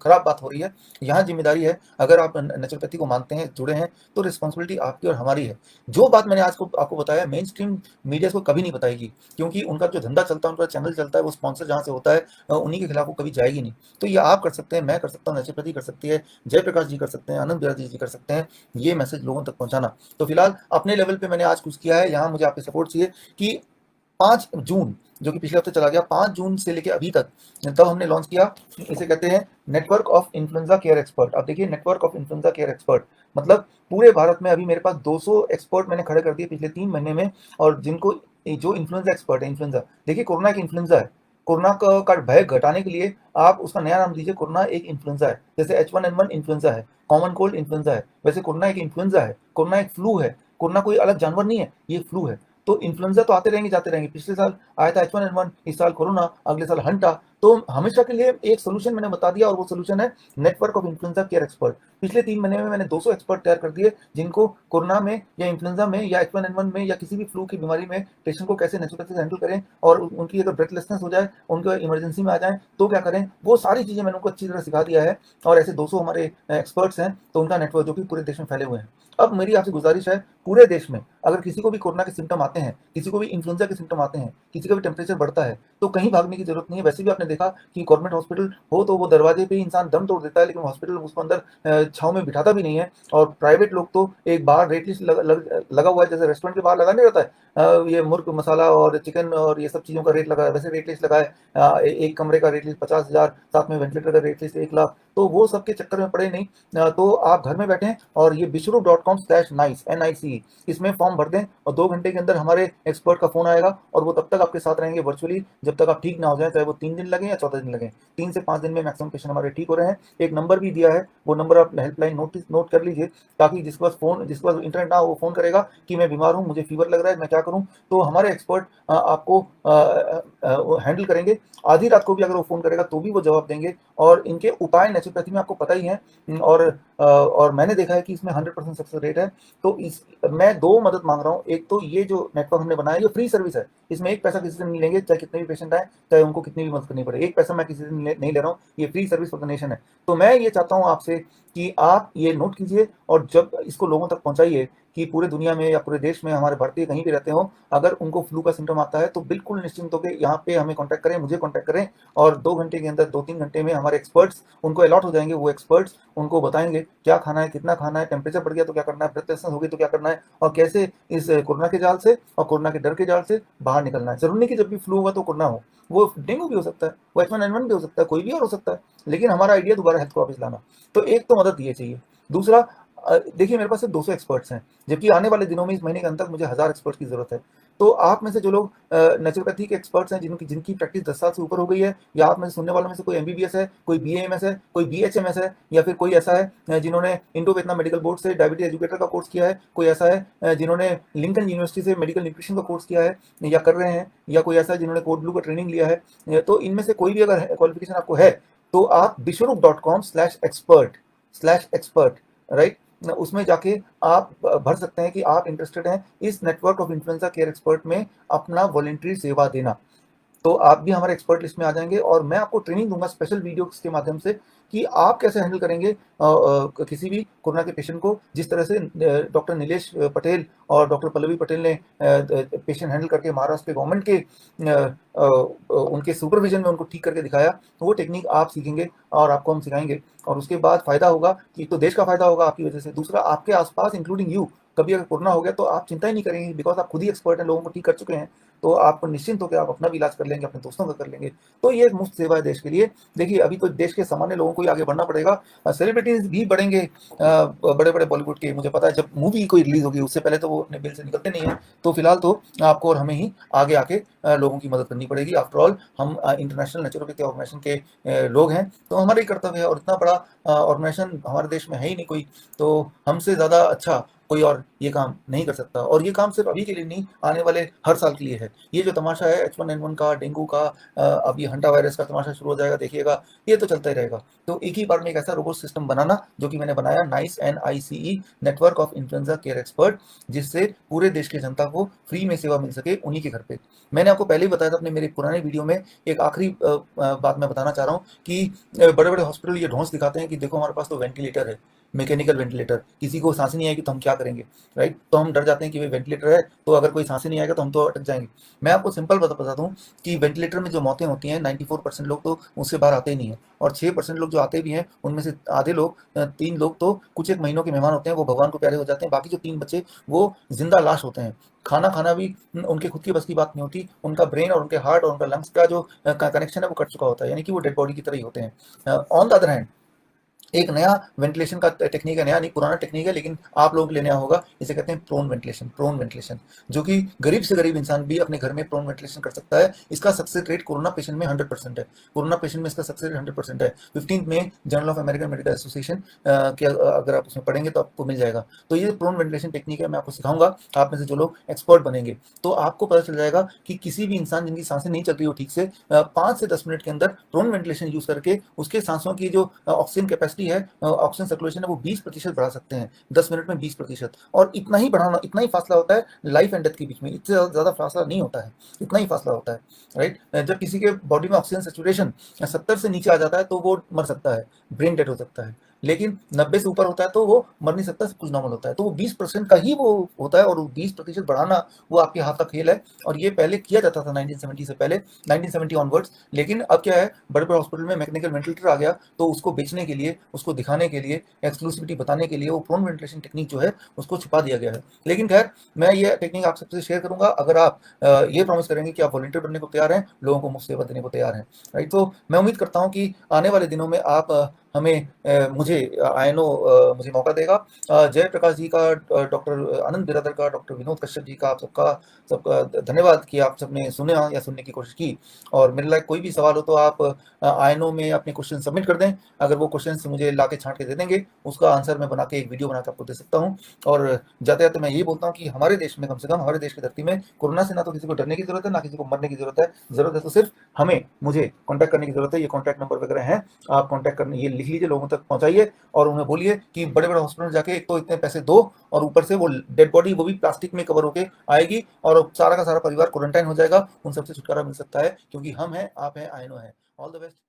खराब बात हो रही है। यहाँ जिम्मेदारी है, अगर आप नेचुरोपैथी को मानते हैं, जुड़े हैं, तो रिस्पॉन्सिबिलिटी आपकी और हमारी है। जो बात मैंने आज को आपको बताया, मेन स्ट्रीम मीडिया को कभी नहीं बताएगी, क्योंकि उनका जो धंधा चलता है, उनका चैनल चलता है, वो स्पॉन्सर जहाँ से होता है, उन्हीं के खिलाफ वो कभी जाएगी नहीं। तो ये आप कर सकते हैं, मैं कर सकता हूँ, नेचुरोपैथी कर सकती है, जयप्रकाश जी कर सकते हैं, आनंद बिराजी जी कर सकते हैं, ये मैसेज लोगों तक पहुंचाना। तो फिलहाल अपने लेवल पे मैंने आज कुछ किया है, यहाँ मुझे आपकी सपोर्ट चाहिए कि 5 जून, जो कि पिछले हफ्ते चला गया, 5 जून से लेके अभी तक, तब हमने लॉन्च किया, इसे कहते हैं network of influenza care expert. अब देखिए, network of influenza care expert मतलब पूरे भारत में अभी मेरे पास 200 एक्सपर्ट मैंने खड़े कर दिए पिछले 3 महीने में, और जिनको, जो इन्फ्लुएंजा एक्सपर्ट है, इन्फ्लुएंजा, देखिए कोरोना एक इन्फ्लुएंजा है। कोरोना का भय घटाने के लिए आप उसका नया नाम दीजिए, कोरोना एक इन्फ्लुएंजा है। जैसे H1N1 इन्फ्लुएंजा है, कॉमन कोल्ड इन्फ्लुएंजा है, वैसे कोरोना एक इन्फ्लुएंजा है, कोरोना एक फ्लू है। कोरोना कोई अलग जानवर नहीं है, ये फ्लू है। तो इन्फ्लुएंजा तो आते रहेंगे, जाते रहेंगे। पिछले साल आया था H1N1, इस साल कोरोना, अगले साल हंटा, तो हमेशा के लिए एक सोल्यूशन मैंने बता दिया, और वो सोल्यूशन है network of influenza care expert. पिछले 3 महीने में मैंने 200 एक्सपर्ट तैयार कर दिए, जिनको कोरोना में या इन्फ्लुएंजा में या H1N1 में या किसी भी फ्लू की बीमारी में पेशेंट को कैसे नेचुरोपैथी से हैंडल करें, और उनकी अगर ब्रेथलेसनेस हो जाए, उनको इमरजेंसी में आ जाए तो क्या करें, वो सारी चीज़ें मैंने उनको अच्छी तरह सिखा दिया है। और ऐसे 200 हमारे एक्सपर्ट्स हैं, तो उनका नेटवर्क जो कि पूरे देश में फैले हुए हैं। अब मेरी आपसे गुजारिश है, पूरे देश में अगर किसी को भी कोरोना के सिम्टम आते हैं, किसी को भी इन्फ्लुएंजा के सिम्टम आते हैं, किसी का भी टेम्परेचर बढ़ता है, तो कहीं भागने की जरूरत नहीं है। वैसे भी आपने देखा कि गवर्नमेंट हॉस्पिटल हो तो वो दरवाजे पे ही इंसान दम तोड़ देता है, लेकिन हॉस्पिटल उसको अंदर छाव में बिठाता भी नहीं है। और प्राइवेट लोग तो एक बाहर रेट लिस्ट लगा हुआ है, जैसे रेस्टोरेंट के बाहर लगा नहीं रहता है, ये मुर्ग मसाला और चिकन और ये सब चीज़ों का रेट लगा है, वैसे रेट लिस्ट लगा है। एक कमरे का रेट लिस्ट 50,000, साथ में वेंटिलेटर का रेट लिस्ट 1 लाख। तो वो सबके चक्कर में पड़े नहीं। तो आप घर में बैठें और ये विश्वरूप.com/NICE NICE इसमें फॉर्म भर दें, और 2 घंटे के अंदर हमारे एक्सपर्ट का फोन आएगा, और वो तब तक आपके साथ रहेंगे वर्चुअली जब तक आप ठीक ना हो जाए, चाहे वो 3 दिन लगे या 14 दिन लगे। 3 से 5 दिन में मैक्सिमम पेशेंट हमारे ठीक हो रहे हैं। एक नंबर भी दिया है, वो नंबर आप हेल्पलाइन नोट कर लीजिए, ताकि जिसके पास इंटरनेट ना हो वो फोन करेगा कि मैं बीमार हूँ, मुझे फीवर लग रहा है, मैं क्या करूँ, तो हमारे एक्सपर्ट आपको हैंडल करेंगे। आधी रात को भी अगर वो फोन करेगा तो भी वो जवाब देंगे, और इनके उपाय नेचुरोपैथी में आपको पता ही है। और मैंने देखा है कि इसमें 100% सक्सेस रेट है। तो इस मैं 2 मदद मांग रहा हूँ। एक तो ये जो नेटवर्क हमने बनाया, ये फ्री सर्विस है, इसमें एक पैसा किसी से नहीं लेंगे, चाहे कितने भी पेशेंट आए, चाहे उनको कितनी भी मदद करनी पड़े, एक पैसा मैं किसी से नहीं ले रहा हूँ, ये free service for the nation है। तो मैं ये चाहता हूँ आपसे कि आप ये नोट कीजिए, और जब इसको लोगों तक पहुंचाइए कि पूरे दुनिया में या पूरे देश में हमारे भारतीय कहीं भी रहते हो, अगर उनको फ्लू का सिम्टम आता है तो बिल्कुल निश्चिंत होकर यहाँ पे हमें कांटेक्ट करें, मुझे कांटेक्ट करें, और 2 घंटे के अंदर, 2-3 घंटे में हमारे एक्सपर्ट्स उनको अलॉट हो जाएंगे। वो एक्सपर्ट्स उनको बताएंगे क्या खाना है, कितना खाना है, टेम्परेचर बढ़ गया तो क्या करना है, ब्रेथलेसनेस हो गई तो क्या करना है, और कैसे इस कोरोना के जाल से और कोरोना के डर के जाल से बाहर निकलना है। जरूरी नहीं कि जब भी फ्लू होगा तो कोरोना हो, वो डेंगू भी हो सकता है, वो H1N1 भी हो सकता है, कोई भी और हो सकता है, लेकिन हमारा आइडिया दोबारा हेल्थ को वापस लाना। तो एक तो मदद ये चाहिए। दूसरा, देखिए मेरे पास सिर्फ 200 एक्सपर्ट्स हैं, जबकि आने वाले दिनों में इस महीने के अंत तक मुझे 1000 एक्सपर्ट्स की जरूरत है। तो आप में से जो लोग नेचुरोपैथी के एक्सपर्ट्स हैं, जिनकी प्रैक्टिस 10 साल से ऊपर हो गई है, या आप में से सुनने वालों में से कोई MBBS है, कोई BAMS है, कोई BHMS है, या फिर कोई ऐसा है जिन्होंने इंडो वियतनाम मेडिकल बोर्ड से डायबिटीज एजुकेटर का कोर्स किया है, कोई ऐसा है जिन्होंने लिंकन यूनिवर्सिटी से मेडिकल न्यूट्रिशन का कोर्स किया है या कर रहे हैं, या कोई ऐसा है जिन्होंने कोड ब्लू का ट्रेनिंग लिया है, तो इनमें से कोई भी अगर क्वालिफिकेशन आपको है, तो आप विश्वरूप.com/expert राइट, उसमें जाके आप भर सकते हैं कि आप इंटरेस्टेड हैं इस network of influenza care expert में अपना वॉलंटरी सेवा देना। तो आप भी हमारे एक्सपर्ट लिस्ट में आ जाएंगे, और मैं आपको ट्रेनिंग दूंगा स्पेशल वीडियोस के माध्यम से कि आप कैसे हैंडल करेंगे किसी भी कोरोना के पेशेंट को, जिस तरह से डॉक्टर नीलेश पटेल और डॉक्टर पल्लवी पटेल ने पेशेंट हैंडल करके महाराष्ट्र के गवर्नमेंट के उनके सुपरविजन में उनको ठीक करके दिखाया। तो वो टेक्निक आप सीखेंगे और आपको हम सिखाएंगे, और उसके बाद फायदा होगा कि तो देश का फायदा होगा आपकी वजह से, दूसरा आपके आसपास इंक्लूडिंग यू, कभी अगर कोरोना हो गया तो आप चिंता ही नहीं करेंगे, बिकॉज आप खुद ही एक्सपर्ट हैं, लोगों को ठीक कर चुके हैं। तो आप निश्चिंत होकर आप अपना भी इलाज कर लेंगे, अपने दोस्तों का कर लेंगे। तो ये एक मुफ्त सेवा है देश के लिए। देखिए अभी तो देश के सामान्य लोगों को ही आगे बढ़ना पड़ेगा, सेलिब्रिटीज भी बढ़ेंगे, बड़े बड़े बॉलीवुड के, मुझे पता है जब मूवी कोई रिलीज होगी उससे पहले तो वो अपने बिल से निकलते नहीं है। तो फिलहाल तो आपको और हमें ही आगे आके लोगों की मदद करनी पड़ेगी। आफ्टर ऑल हम इंटरनेशनल नेचुरोपैथी ऑर्गेनाइजेशन के लोग हैं, तो हमारा ही कर्तव्य है, और इतना बड़ा ऑर्गेनाइजेशन हमारे देश में है ही नहीं कोई, तो हमसे ज़्यादा अच्छा कोई और ये काम नहीं कर सकता। और ये काम सिर्फ अभी के लिए नहीं, आने वाले हर साल के लिए है। ये जो तमाशा है H1N1 का, डेंगू का, अब ये हंटा वायरस का तमाशा शुरू हो जाएगा, देखिएगा, ये तो चलता ही रहेगा। तो एक ही बार में एक ऐसा रोबोट सिस्टम बनाना, जो कि मैंने बनाया, NICE NICE network of influenza care expert, जिससे पूरे देश की जनता को फ्री में सेवा मिल सके उन्हीं के घर पे। मैंने आपको पहले ही बताया था अपने मेरे पुराने वीडियो में। एक आखिरी बात मैं बताना चाह रहा हूँ कि बड़े बड़े हॉस्पिटल ये ढोंस दिखाते हैं कि देखो हमारे पास तो वेंटिलेटर है, मैकेनिकल वेंटिलेटर, किसी को सांस नहीं आएगी तो हम क्या करेंगे, राइट। तो हम डर जाते हैं कि भाई वेंटिलेटर है तो अगर कोई सांस नहीं आएगा तो हम तो अटक जाएंगे। मैं आपको सिंपल बता दूं कि वेंटिलेटर में जो मौतें होती हैं, 94% लोग तो उससे बाहर आते ही नहीं है, और 6% लोग जो आते भी हैं उनमें से आधे लोग, 3 लोग तो कुछ एक महीनों के मेहमान होते हैं, वो भगवान को प्यारे हो जाते हैं। बाकी जो 3 बच्चे वो जिंदा लाश होते हैं। खाना खाना भी उनके खुद की बस की बात नहीं होती, उनका ब्रेन और उनके हार्ट और उनका लंग्स का जो कनेक्शन है वो कट चुका होता है, यानी कि वो डेड बॉडी की तरह ही होते हैं। ऑन द अदर हैंड एक नया वेंटिलेशन का टेक्निक है, नया नहीं पुराना टेक्निक है, लेकिन आप लोगों के लिए नया होगा। इसे कहते हैं प्रोन वेंटिलेशन। प्रोन वेंटिलेशन जो कि गरीब से गरीब इंसान भी अपने घर में प्रोन वेंटिलेशन कर सकता है। इसका सक्सेस रेट कोरोना पेशेंट में 100% है। कोरोना पेशेंट में इसका सक्सेस रेट 100% है। 15 में journal of American medical association के अगर आप उसमें पढ़ेंगे तो आपको मिल जाएगा। तो ये प्रोन वेंटिलेशन टेक्निक है, मैं आपको सिखाऊंगा। आप में से जो लोग एक्सपर्ट बनेंगे तो आपको पता चल जाएगा कि किसी भी इंसान जिनकी सांसें नहीं चल रही हो ठीक से, 5 से 10 मिनट के अंदर प्रोन वेंटिलेशन यूज करके उसके सांसों की जो ऑक्सीजन कैपेसिटी है, ऑक्सीजन सर्कुलेशन है, वो 20% बढ़ा सकते हैं 10 मिनट में 20%। और इतना ही बढ़ाना, इतना ही फासला होता है लाइफ एंड डेथ के बीच में, इससे ज़्यादा फासला नहीं होता है, इतना ही फासला होता है। राइट, जब किसी के बॉडी में ऑक्सीजन सेचुरेशन 70 से नीचे आ जाता है तो वो मर सकता है, ब्रेन डेड हो सकता है। लेकिन 90 से ऊपर होता है तो वो मर नहीं सकता, सब कुछ नॉर्मल होता है। तो वो 20% का ही वो होता है, और 20% बढ़ाना वो आपके हाथ का खेल है। और ये पहले किया जाता था 1970 से पहले, 1970 ऑनवर्ड्स। लेकिन अब क्या है, बड़े बड़े हॉस्पिटल में मैकेनिकल वेंटिलेटर आ गया, तो उसको बेचने के लिए, उसको दिखाने के लिए, एक्सक्लूसिविटी बताने के लिए वो प्रोन वेंटिलेशन टेक्निक जो है उसको छुपा दिया गया है। लेकिन खैर, मैं ये टेक्निक आप सबसे शेयर करूंगा अगर आप ये प्रॉमिस करेंगे कि आप वॉलंटियर बनने को तैयार हैं, लोगों को मुफ्त सेवा देने को तैयार हैं। राइट, तो मैं उम्मीद करता हूँ कि आने वाले दिनों में आप हमें मुझे आई नो मुझे मौका देगा। जयप्रकाश जी का, डॉक्टर आनंद बिरादर का, डॉक्टर विनोद कश्यप जी का, आप सबका सबका धन्यवाद कि आप सबने सुना या सुनने की कोशिश की। और मेरे लायक कोई भी सवाल हो तो आप आई नो में अपने क्वेश्चन सबमिट कर दें। अगर वो क्वेश्चन मुझे ला के छाँट के दे देंगे, उसका आंसर मैं बना के एक वीडियो बना के आपको दे सकता हूँ। और जाते जाते मैं ये बोलता हूँ कि हमारे देश में, कम से कम हमारे देश की धरती में, कोरोना से ना तो किसी को डरने की जरूरत है, ना किसी को मरने की जरूरत है। जरूरत है तो सिर्फ हमें, मुझे कॉन्टैक्ट करने की जरूरत है। ये कॉन्टैक्ट नंबर वगैरह हैं, आप कॉन्टैक्ट करने, ये लिख लीजिए, लोगों तक पहुंचाइए और उन्हें बोलिए कि बड़े बड़े हॉस्पिटल जाके एक तो इतने पैसे दो, और ऊपर से वो डेड बॉडी वो भी प्लास्टिक में कवर होके आएगी, और सारा का सारा परिवार क्वारंटाइन हो जाएगा। उन सबसे छुटकारा मिल सकता है, क्योंकि हम हैं, आप हैं, आई नो है। All the best.